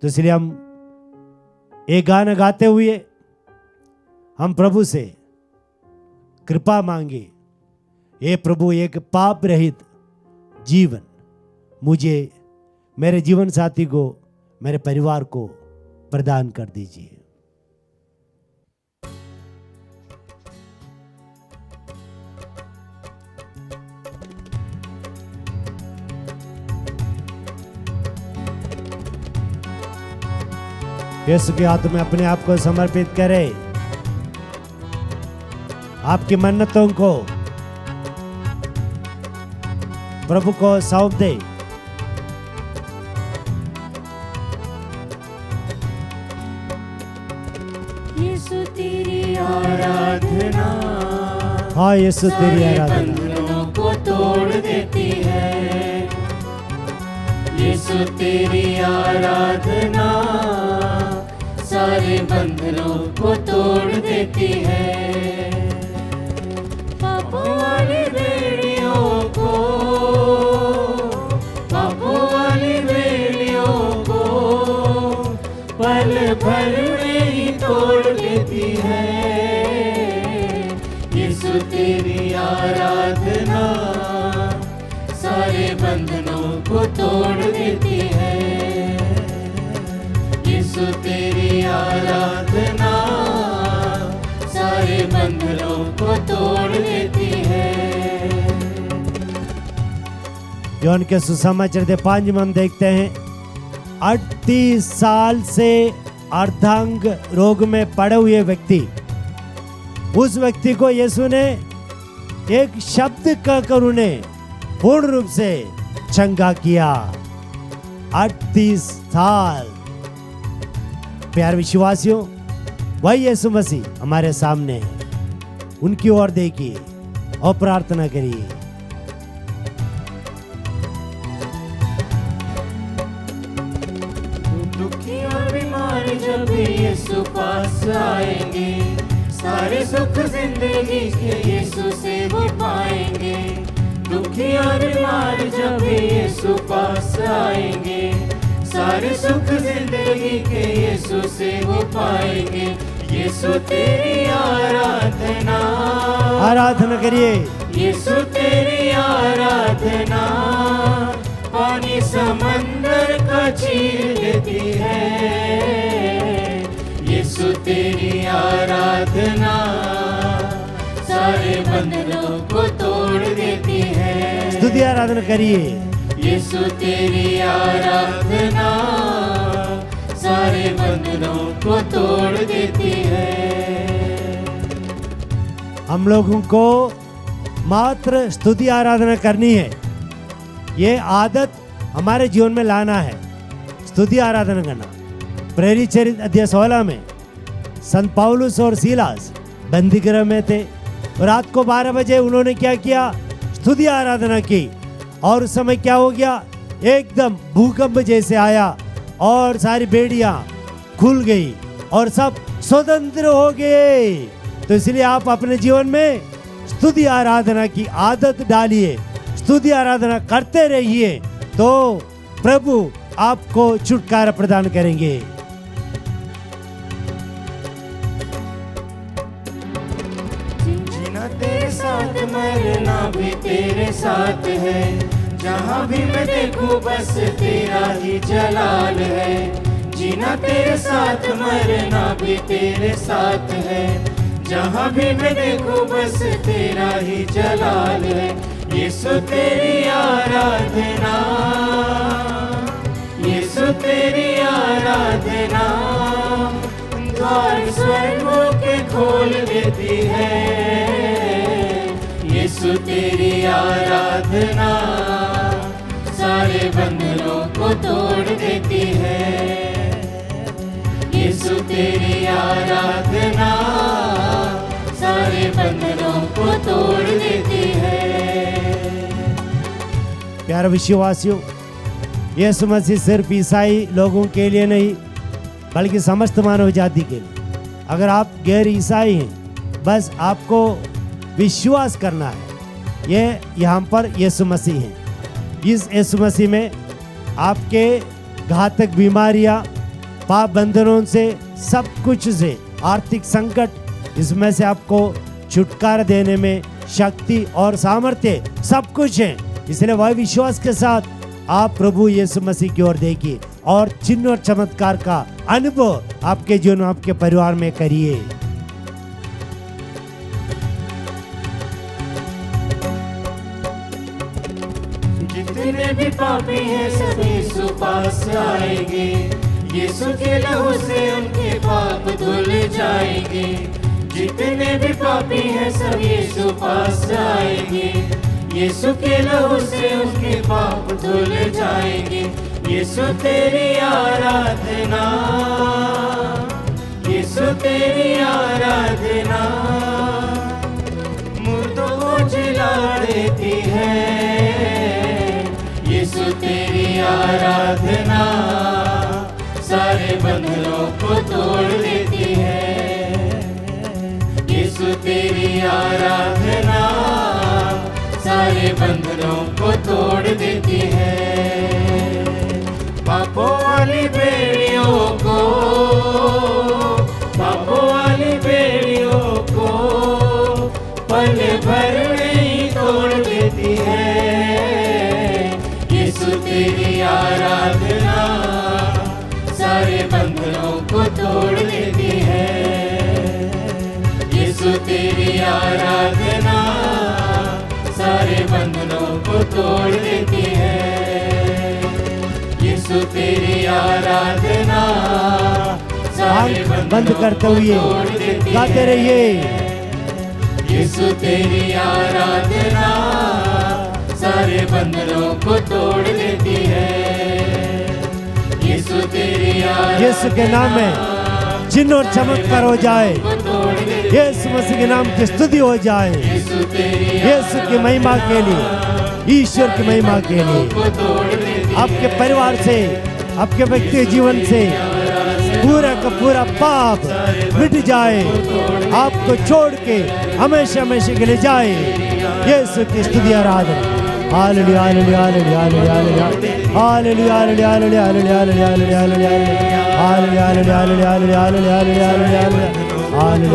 तो इसलिए हम एक गाना गाते हुए हम प्रभु से कृपा मांगे, हे प्रभु एक पाप रहित जीवन मुझे, मेरे जीवन साथी को, मेरे परिवार को प्रदान कर दीजिए। यीशु के हाथ में अपने आप को समर्पित करें, आपकी मन्नतों को प्रभु को सौंप दे। यीशु तेरी आराधना, हाँ यीशु तेरी आराधना बंधनों को तोड़ देती है। यीशु तेरी आराधना सारे बंधनों को तोड़ देती है। पापों वाली बेड़ियों को, पापों वाली बेड़ियों को पल भर में ही तोड़ देती है। यीशु तेरी आराधना सारे बंधनों को तोड़ देती है। यीशु तेरी आराधना सारे बंधनों को तोड़ देती है। यूहन्ना के सुसमाचार अध्याय 5 में हम देखते हैं 38 साल से अर्धांग रोग में पड़े हुए व्यक्ति, उस व्यक्ति को यीशु ने एक शब्द कहकर उन्हें पूर्ण रूप से चंगा किया। 38 साल। प्यार विश्वासियों, वही यीशु मसीह हमारे सामने है, उनकी ओर देखिए और प्रार्थना करिए। दुखी और बीमार जब यीशु पास आएंगे, सारे सुख जिंदगी के यीशु से वो पाएंगे। दुखी और बीमार जब यीशु पास आएंगे, सारे सुख जिंदगी के यीशु से वो पाएंगे। यीशु तेरी आराधना, आराधना करिए। यीशु तेरी आराधना पानी समंदर का चीर देती है। यीशु तेरी आराधना सारे बंधनों को तोड़ देती है। स्तुति आराधना करिए। यीशु तेरी आराधना सारे बंधनों को तोड़ देती है। हम लोगों को मात्र स्तुति आराधना करनी है, ये आदत हमारे जीवन में लाना है, स्तुति आराधना करना। प्रेरित चरित्र अध्याय 16 में संत पौलुस और सीलास बंदी गृह में थे। रात को 12 बजे उन्होंने क्या किया? स्तुति आराधना की। और उस समय क्या हो गया? एकदम भूकंप जैसे आया और सारी बेड़ियां खुल गई और सब स्वतंत्र हो गए। तो इसलिए आप अपने जीवन में स्तुति आराधना की आदत डालिए, स्तुति आराधना करते रहिए, तो प्रभु आपको छुटकारा प्रदान करेंगे। जीना तेरे साथ, मरना भी तेरे साथ है। जहाँ भी मैं देखूं बस तेरा ही जलाल है। जीना तेरे साथ, मरना भी तेरे साथ है। जहाँ भी मैं देखूं बस तेरा ही जलाल है। यीशु तेरी आराधना, यीशु तेरी आराधना द्वार स्वर्गों के खोल देती है। यीशु तेरी आराधना सारे बंधनों को तोड़ देती है। यीशु तेरी आराधना सारे बंधनों को तोड़ देती है। प्यारे विश्वासियों, यीशु मसीह सिर्फ ईसाई लोगों के लिए नहीं बल्कि समस्त मानव जाति के लिए। अगर आप गैर ईसाई हैं, बस आपको विश्वास करना है, ये यहाँ पर यीशु मसीह हैं। इस यीशु मसीह में आपके घातक बीमारियाँ, पाप बंधनों से, सब कुछ से, आर्थिक संकट, इसमें से आपको छुटकारा देने में शक्ति और सामर्थ्य सब कुछ है। इसलिए वह विश्वास के साथ आप प्रभु यीशु मसीह की ओर देखिए और चिन्ह और चमत्कार का अनुभव आपके जीवन में, आपके परिवार में करिए। जितने भी पापी हैं सब यीशु पास आएंगे। यीशु के लहू से उनके पाप धुल जाएंगे। जितने भी पापी हैं सब यीशु पास आएंगे। यीशु के लहू से उनके पाप धुल जाएंगे। यीशु तेरी आराधना, यीशु तेरी आराधना मुर्दों को जिला देती है। यीशु तेरी आराधना सारे बंधनों को तोड़ देती है। यीशु तेरी आराधना सारे बंधनों को तोड़ देती है। पापों वाली बेड़ियों को, पापों वाली बेड़ियों को पल भर में तोड़ देती है। यीशु तेरी आराधना सारे बंधनों को तोड़ देती है। यीशु तेरी आराधना सारे बंधनों को तोड़ देती है। यीशु तेरी आराधना सारे बंद करते हुए गाते रहिए। यीशु तेरी आराधना सारे बंधनों को तोड़ देती है। यीशु तेरी आराधना यीशु के नाम में चिन्ह और चमत्कार हो जाए। यीशु मसीह के नाम की स्तुति हो जाए। यीशु की महिमा के लिए, ईश्वर की महिमा के लिए, आपके परिवार से, आपके व्यक्तिगत जीवन से पूरा का पूरा पाप मिट जाए, आपको छोड़ के हमेशा हमेशा के लिए जाए। यीशु की स्तुति आराधना। हालेलुया हालेलुया हालेलुया हालेलुया हालेलुया हालेलुया हालेलुया हालेलुया हालेलुया हालेलुया हालेलुया हालेलुया हालेलुया हालेलुया हालेलुया।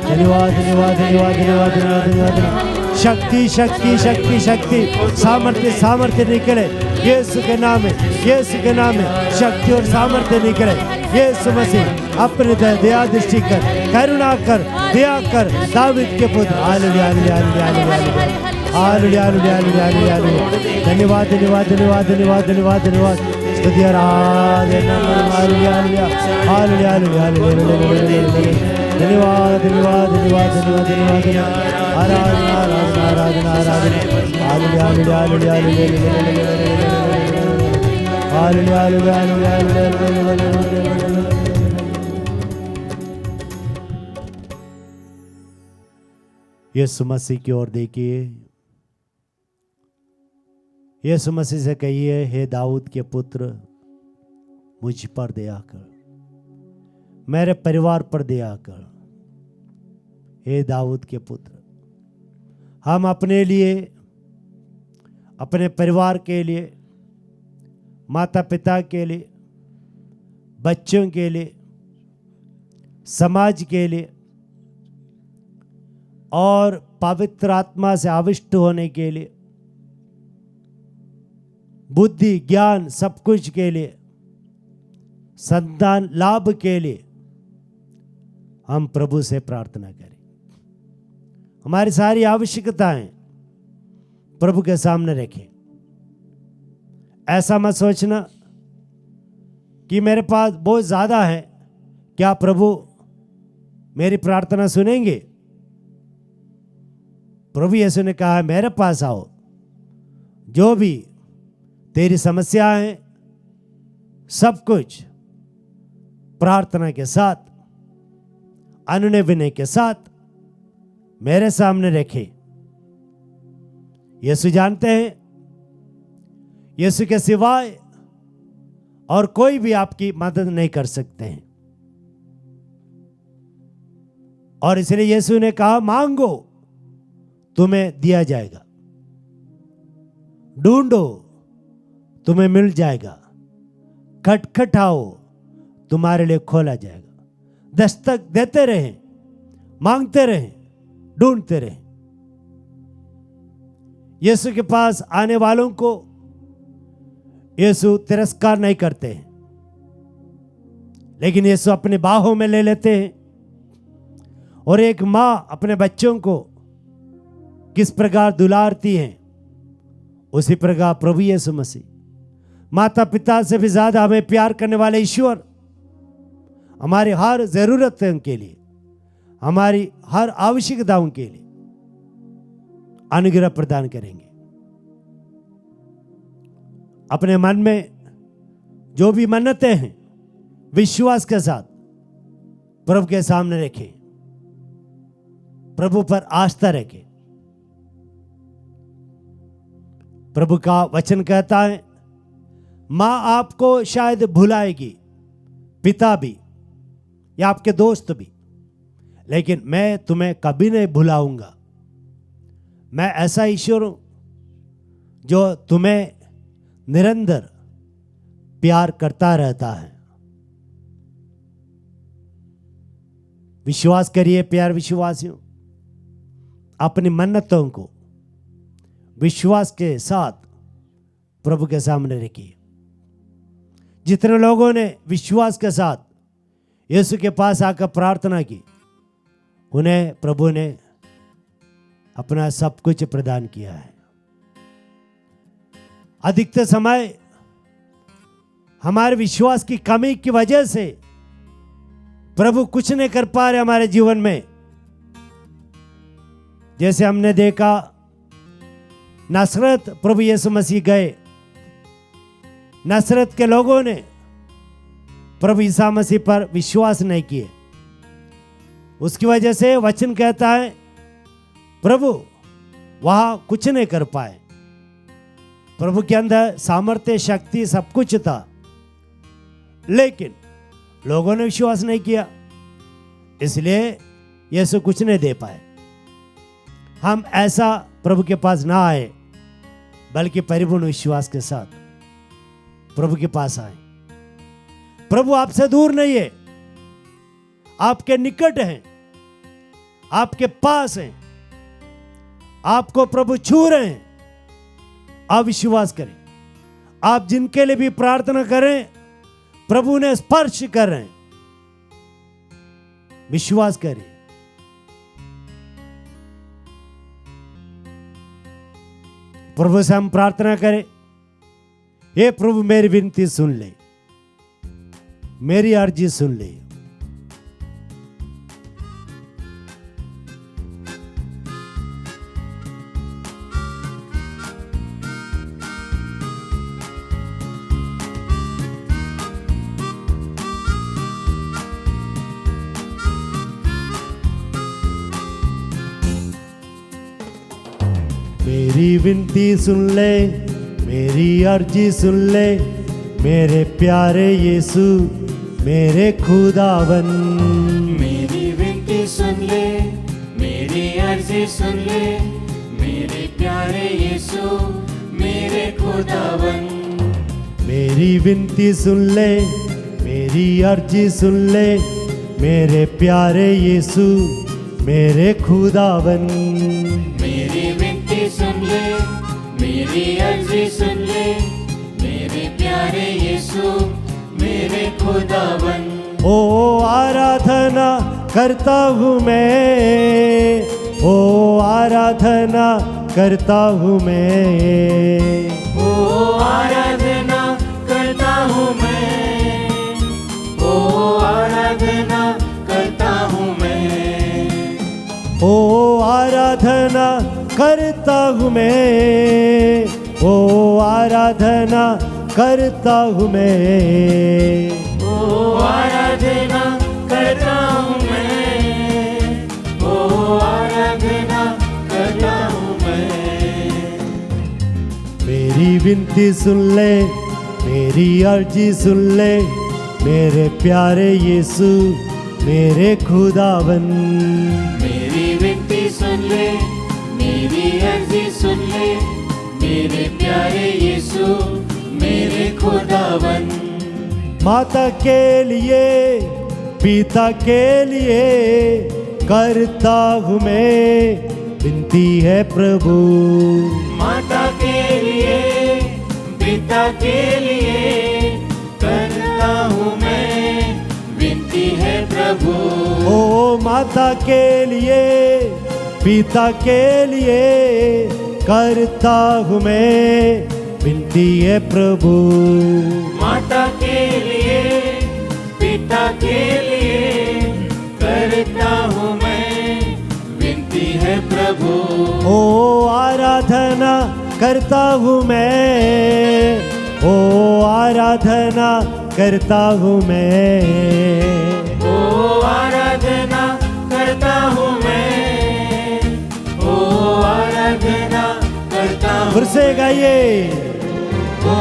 धन्यवाद धन्यवाद धन्यवाद धन्यवाद धन्यवाद धन्यवाद। शक्ति शक्ति शक्ति शक्ति सामर्थ्य सामर्थ्य निकले यीशु के नाम में, यीशु के नाम में शक्ति और सामर्थ्य निकले। यीशु मसीह अपने दया दृष्टि कर, करुणा कर, दया कर दाऊद के पुत्र। हालेलुया हालेलुया हालेलुया हालेलुया हालेलुया हालेलुया हालेलुया। धन्यवाद धन्यवाद धन्यवाद धन्यवाद धन्यवाद धन्यवाद स्तुति आराधना हालेलुया हालेलुया हालेलुया हालेलुया। धन्यवाद धन्यवाद धन्यवाद धन्यवाद धन्यवाद आराधना आराधना आराधना आराधना हालेलुया हालेलुया हालेलुया हालेलुया हालेलुया हालेलुया। यीशु मसीह की ओर देखिए, यीशु मसीह से कहिए, हे दाऊद के पुत्र मुझ पर दया कर, मेरे परिवार पर दया कर। हे दाऊद के पुत्र, हम अपने लिए, अपने परिवार के लिए, माता पिता के लिए, बच्चों के लिए, समाज के लिए और पवित्र आत्मा से आविष्ट होने के लिए, बुद्धि ज्ञान सब कुछ के लिए, संतान लाभ के लिए हम प्रभु से प्रार्थना करें। हमारी सारी आवश्यकताएं प्रभु के सामने रखें। ऐसा मत सोचना कि मेरे पास बहुत ज्यादा है, क्या प्रभु मेरी प्रार्थना सुनेंगे? प्रभु यीशु ने कहा, मेरे पास आओ, जो भी तेरी समस्या है सब कुछ प्रार्थना के साथ, अनुनय विनय के साथ मेरे सामने रखे। यीशु जानते हैं, यीशु के सिवाय और कोई भी आपकी मदद नहीं कर सकते हैं। और इसलिए यीशु ने कहा, मांगो तुम्हें दिया जाएगा, ढूंढो तुम्हें मिल जाएगा, खटखटाओ तुम्हारे लिए खोला जाएगा। दस्तक देते रहें, मांगते रहें, ढूंढते रहें। यीशु के पास आने वालों को यीशु तिरस्कार नहीं करते हैं, लेकिन यीशु अपने बाहों में ले लेते हैं। और एक मां अपने बच्चों को किस प्रकार दुलारती है, उसी प्रकार प्रभु यीशु मसीह माता पिता से भी ज्यादा हमें प्यार करने वाले ईश्वर हमारी हर जरूरतों के लिए, हमारी हर आवश्यकताओं के लिए अनुग्रह प्रदान करेंगे। अपने मन में जो भी मन्नतें हैं विश्वास के साथ प्रभु के सामने रखें, प्रभु पर आस्था रखें। प्रभु का वचन कहता है, मां आपको शायद भुलाएगी, पिता भी या आपके दोस्त भी, लेकिन मैं तुम्हें कभी नहीं भुलाऊंगा। मैं ऐसा ईश्वर हूं जो तुम्हें निरंतर प्यार करता रहता है। विश्वास करिए प्यार विश्वासियों, अपनी मन्नतों को विश्वास के साथ प्रभु के सामने रखिए। जितने लोगों ने विश्वास के साथ यीशु के पास आकर प्रार्थना की, उन्हें प्रभु ने अपना सब कुछ प्रदान किया है। अधिकतर समय हमारे विश्वास की कमी की वजह से प्रभु कुछ नहीं कर पा रहे हमारे जीवन में। जैसे हमने देखा, नसरत प्रभु यीशु मसीह गए, नसरत के लोगों ने प्रभु ईसा मसीह पर विश्वास नहीं किए। उसकी वजह से वचन कहता है प्रभु वहां कुछ नहीं कर पाए। प्रभु के अंदर सामर्थ्य शक्ति सब कुछ था, लेकिन लोगों ने विश्वास नहीं किया, इसलिए यीशु कुछ नहीं दे पाए। हम ऐसा प्रभु के पास ना आए, बल्कि परिपूर्ण विश्वास के साथ प्रभु के पास आए। प्रभु आपसे दूर नहीं है, आपके निकट हैं, आपके पास हैं। आपको प्रभु छू रहे हैं, आप विश्वास करें। आप जिनके लिए भी प्रार्थना करें, प्रभु ने स्पर्श कर रहे हैं, विश्वास करें। प्रभु से हम प्रार्थना करें, हे प्रभु मेरी विनती सुन ले, मेरी अर्जी सुन ले। मेरी विनती सुन ले, मेरी अर्जी सुन ले, मेरे प्यारे यीशु, मेरे खुदावन। मेरी विनती सुन ले, मेरी अर्जी सुन ले, मेरे प्यारे यीशु, मेरे खुदावन। मेरी विनती सुन ले, मेरी अर्जी सुन ले, मेरे प्यारे यीशु, मेरे खुदावन। मेरी विनती सुन ले, मेरी अर्जी सुन ले, मेरे प्यारे यीशु, मेरे खुदावन। ओ आराधना करता हूँ मैं, ओ आराधना करता हूँ मैं, ओ आराधना करता हूँ मैं, ओ आराधना करता हूँ मैं, ओ आराधना करता हूँ मैं, ओ आराधना करता हूँ मैं, ओ आराधना करता हूँ मैं, ओ आराधना करता हूँ मैं। मेरी विनती सुन ले, मेरी अर्जी सुन ले, मेरे प्यारे यीशु, मेरे खुदावन। मेरी विनती सुन ले, मेरी अर्जी सुन ले, मेरे प्यारे यीशु, मेरे खुदावन। माता के लिए, पिता के लिए करता हूँ मैं विनती है प्रभु। माता के लिए, पिता के लिए करता हूँ मैं विनती है प्रभु। ओ माता के लिए, पिता के लिए करता हूँ मैं विनती है प्रभु। माता के लिए, पिता के लिए करता हूँ मैं विनती है प्रभु। ओ आराधना करता हूँ मैं, ओ आराधना करता हूँ मैं, ओ आराधना करता हूँ मैं, ओ आराधना करता हूँ। फिर से गाइए। ओ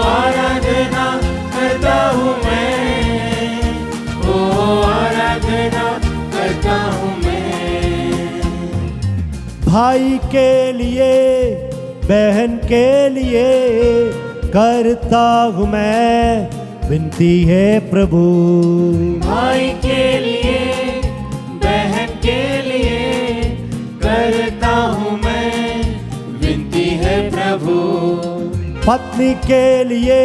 आराधना करता हूँ मैं, ओ आराधना करता हूँ मैं। भाई के लिए, बहन के लिए करता हूँ मैं विनती है प्रभु। भाई के लिए, बहन के लिए करता हूँ मैं विनती है प्रभु। पत्नी के लिए,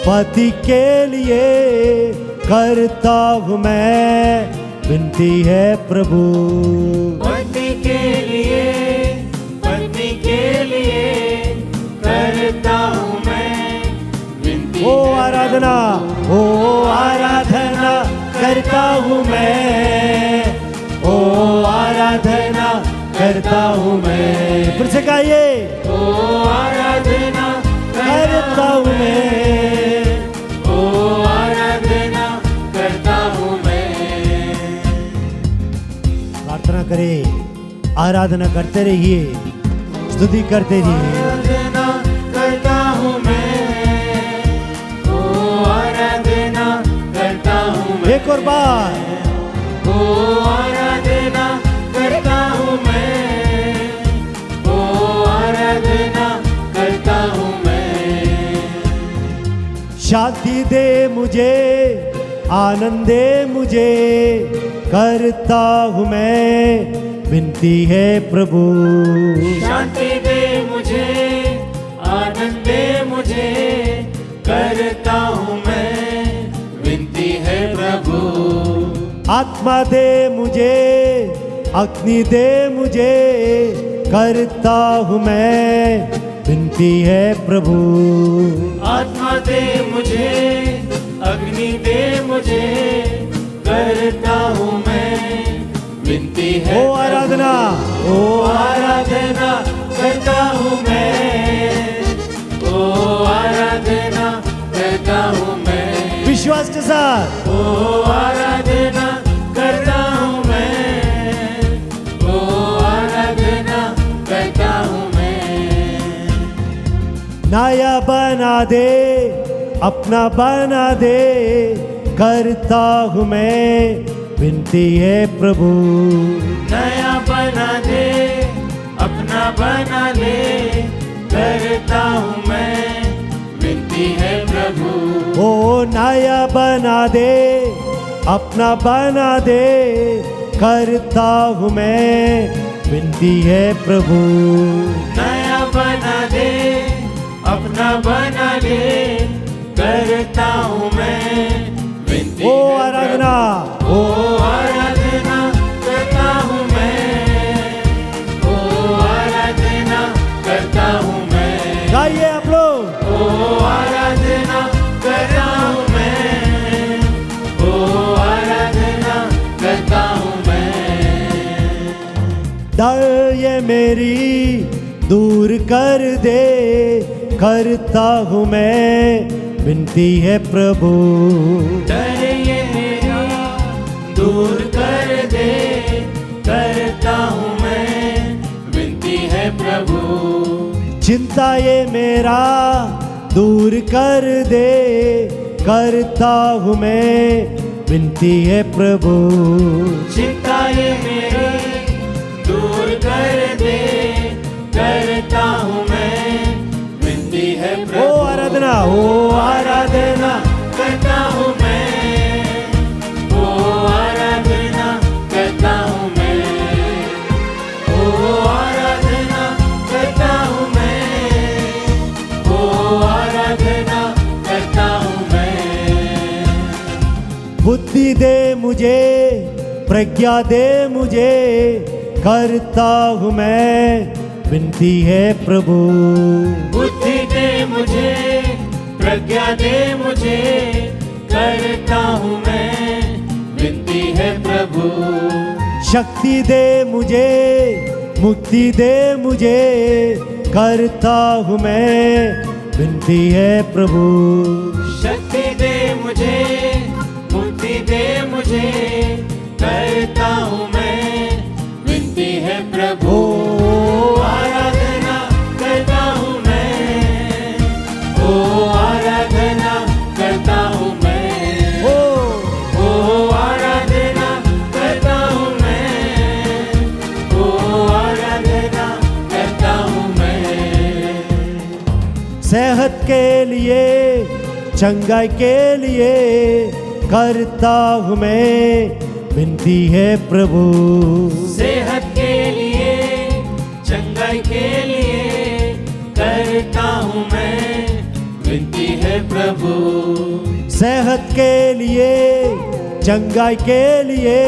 पति के लिए करता हूँ मैं विनती है प्रभु। पति के लिए, पत्नी के लिए करता हूँ मैं विनती। ओ आराधना, ओ आराधना करता हूँ मैं, ओ आराधना करता हूँ मैं। फिर से गाइए। ओ आराधना करता हूँ मैं, ओ आराधना करता हूँ मैं। प्रार्थना करें, आराधना करते रहिए, स्तुति करते रहिए। आराधना करता हूँ मैं, ओ आराधना करता हूँ मैं। एक और बार। ओ आराधना करता हूँ मैं, ओ आराधना करता हूँ मैं। शांति दे मुझे, आनंद दे मुझे, करता हूँ मैं विनती है प्रभु। शांति दे मुझे, आनंद दे मुझे, करता हूँ मैं विनती है प्रभु। आत्मा दे मुझे, अग्नि दे मुझे, करता हूँ मैं विनती है प्रभु। आत्मा दे मुझे, अग्नि दे मुझे, करता हूँ मैं विनती है ओ आराधना, ओ आराधना करता हूँ मैं, ओ आराधना करता हूँ मैं, विश्वास के साथ ओ आराधना करता हूँ मैं, ओ आराधना करता हूँ मैं। नया बना दे, अपना बना दे, करता हूँ मैं विनती है प्रभु। नया बना दे, अपना बना ले, करता हूँ मैं विनती है प्रभु। ओ नया बना दे, अपना बना दे, करता हूँ मैं विनती है प्रभु। नया बना दे, अपना बना ले, करता हूँ मैं विनती ओ है आराधना, प्रभु। ओ आराधना करता हूँ मैं, ओ आराधना करता हूँ मैं। गाइए आप लोग। ओ आराधना करता हूँ मैं, ओ आराधना करता हूँ मैं। डर ये मेरी दूर कर दे, करता हूँ मैं विनती है प्रभु। डर ये मेरा दूर कर दे, करता हूँ मैं विनती है प्रभु। चिंता ये मेरा दूर कर दे, करता हूँ मैं विनती है प्रभु। चिंता ये मेरी दूर कर दे, करता हूँ मैं विनती है ओ प्रभु। आराधना, ओ आराधना करता हूँ मैं, ओ आराधना करता हूँ मैं, ओ आराधना करता हूँ मैं, ओ आराधना करता हूँ मैं। बुद्धि दे मुझे, प्रज्ञा दे मुझे, करता हूँ मैं विनती है प्रभु। बुद्धि दे मुझे, प्रज्ञा दे मुझे, करता हूँ मैं विनती है प्रभु। शक्ति दे मुझे, मुक्ति दे मुझे, करता हूँ मैं विनती है प्रभु। शक्ति दे मुझे, मुक्ति दे मुझे, करता हूँ मैं विनती है प्रभु। ओ आराधना करता हूँ मैं, ओ आराधना करता हूँ मैं, ओ आराधना करता हूँ मैं, ओ आराधना करता हूँ मैं। सेहत के लिए, चंगाई के लिए, करता हूँ मैं विनती है प्रभु। सेहत के लिए, चंगाई के लिए, करता हूँ मैं विनती है प्रभु। सेहत के लिए, चंगाई के लिए,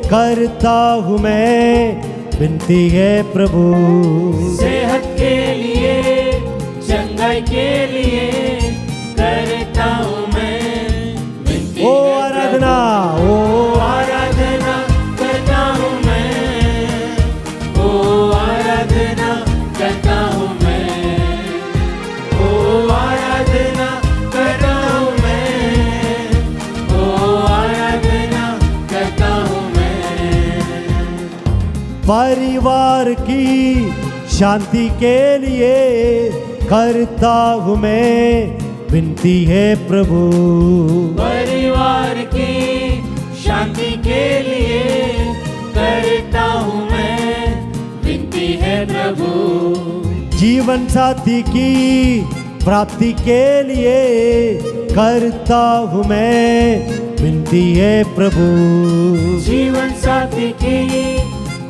करता हूँ मैं विनती है प्रभु। सेहत के लिए, चंगाई के लिए, करता हूँ मैं विनती ओ है आराधना, प्रभु। ओ ओ आराधना करता हूँ मैं, ओ आराधना करता हूँ मैं, ओ आराधना करता हूँ मैं, ओ आराधना करता हूँ मैं। परिवार की शांति के लिए, करता हूँ मैं विनती है प्रभु। परिवार की शांति के लिए, करता हूँ मैं विनती है प्रभु। जीवन साथी की प्राप्ति के लिए, करता हूँ मैं विनती है प्रभु। जीवन साथी की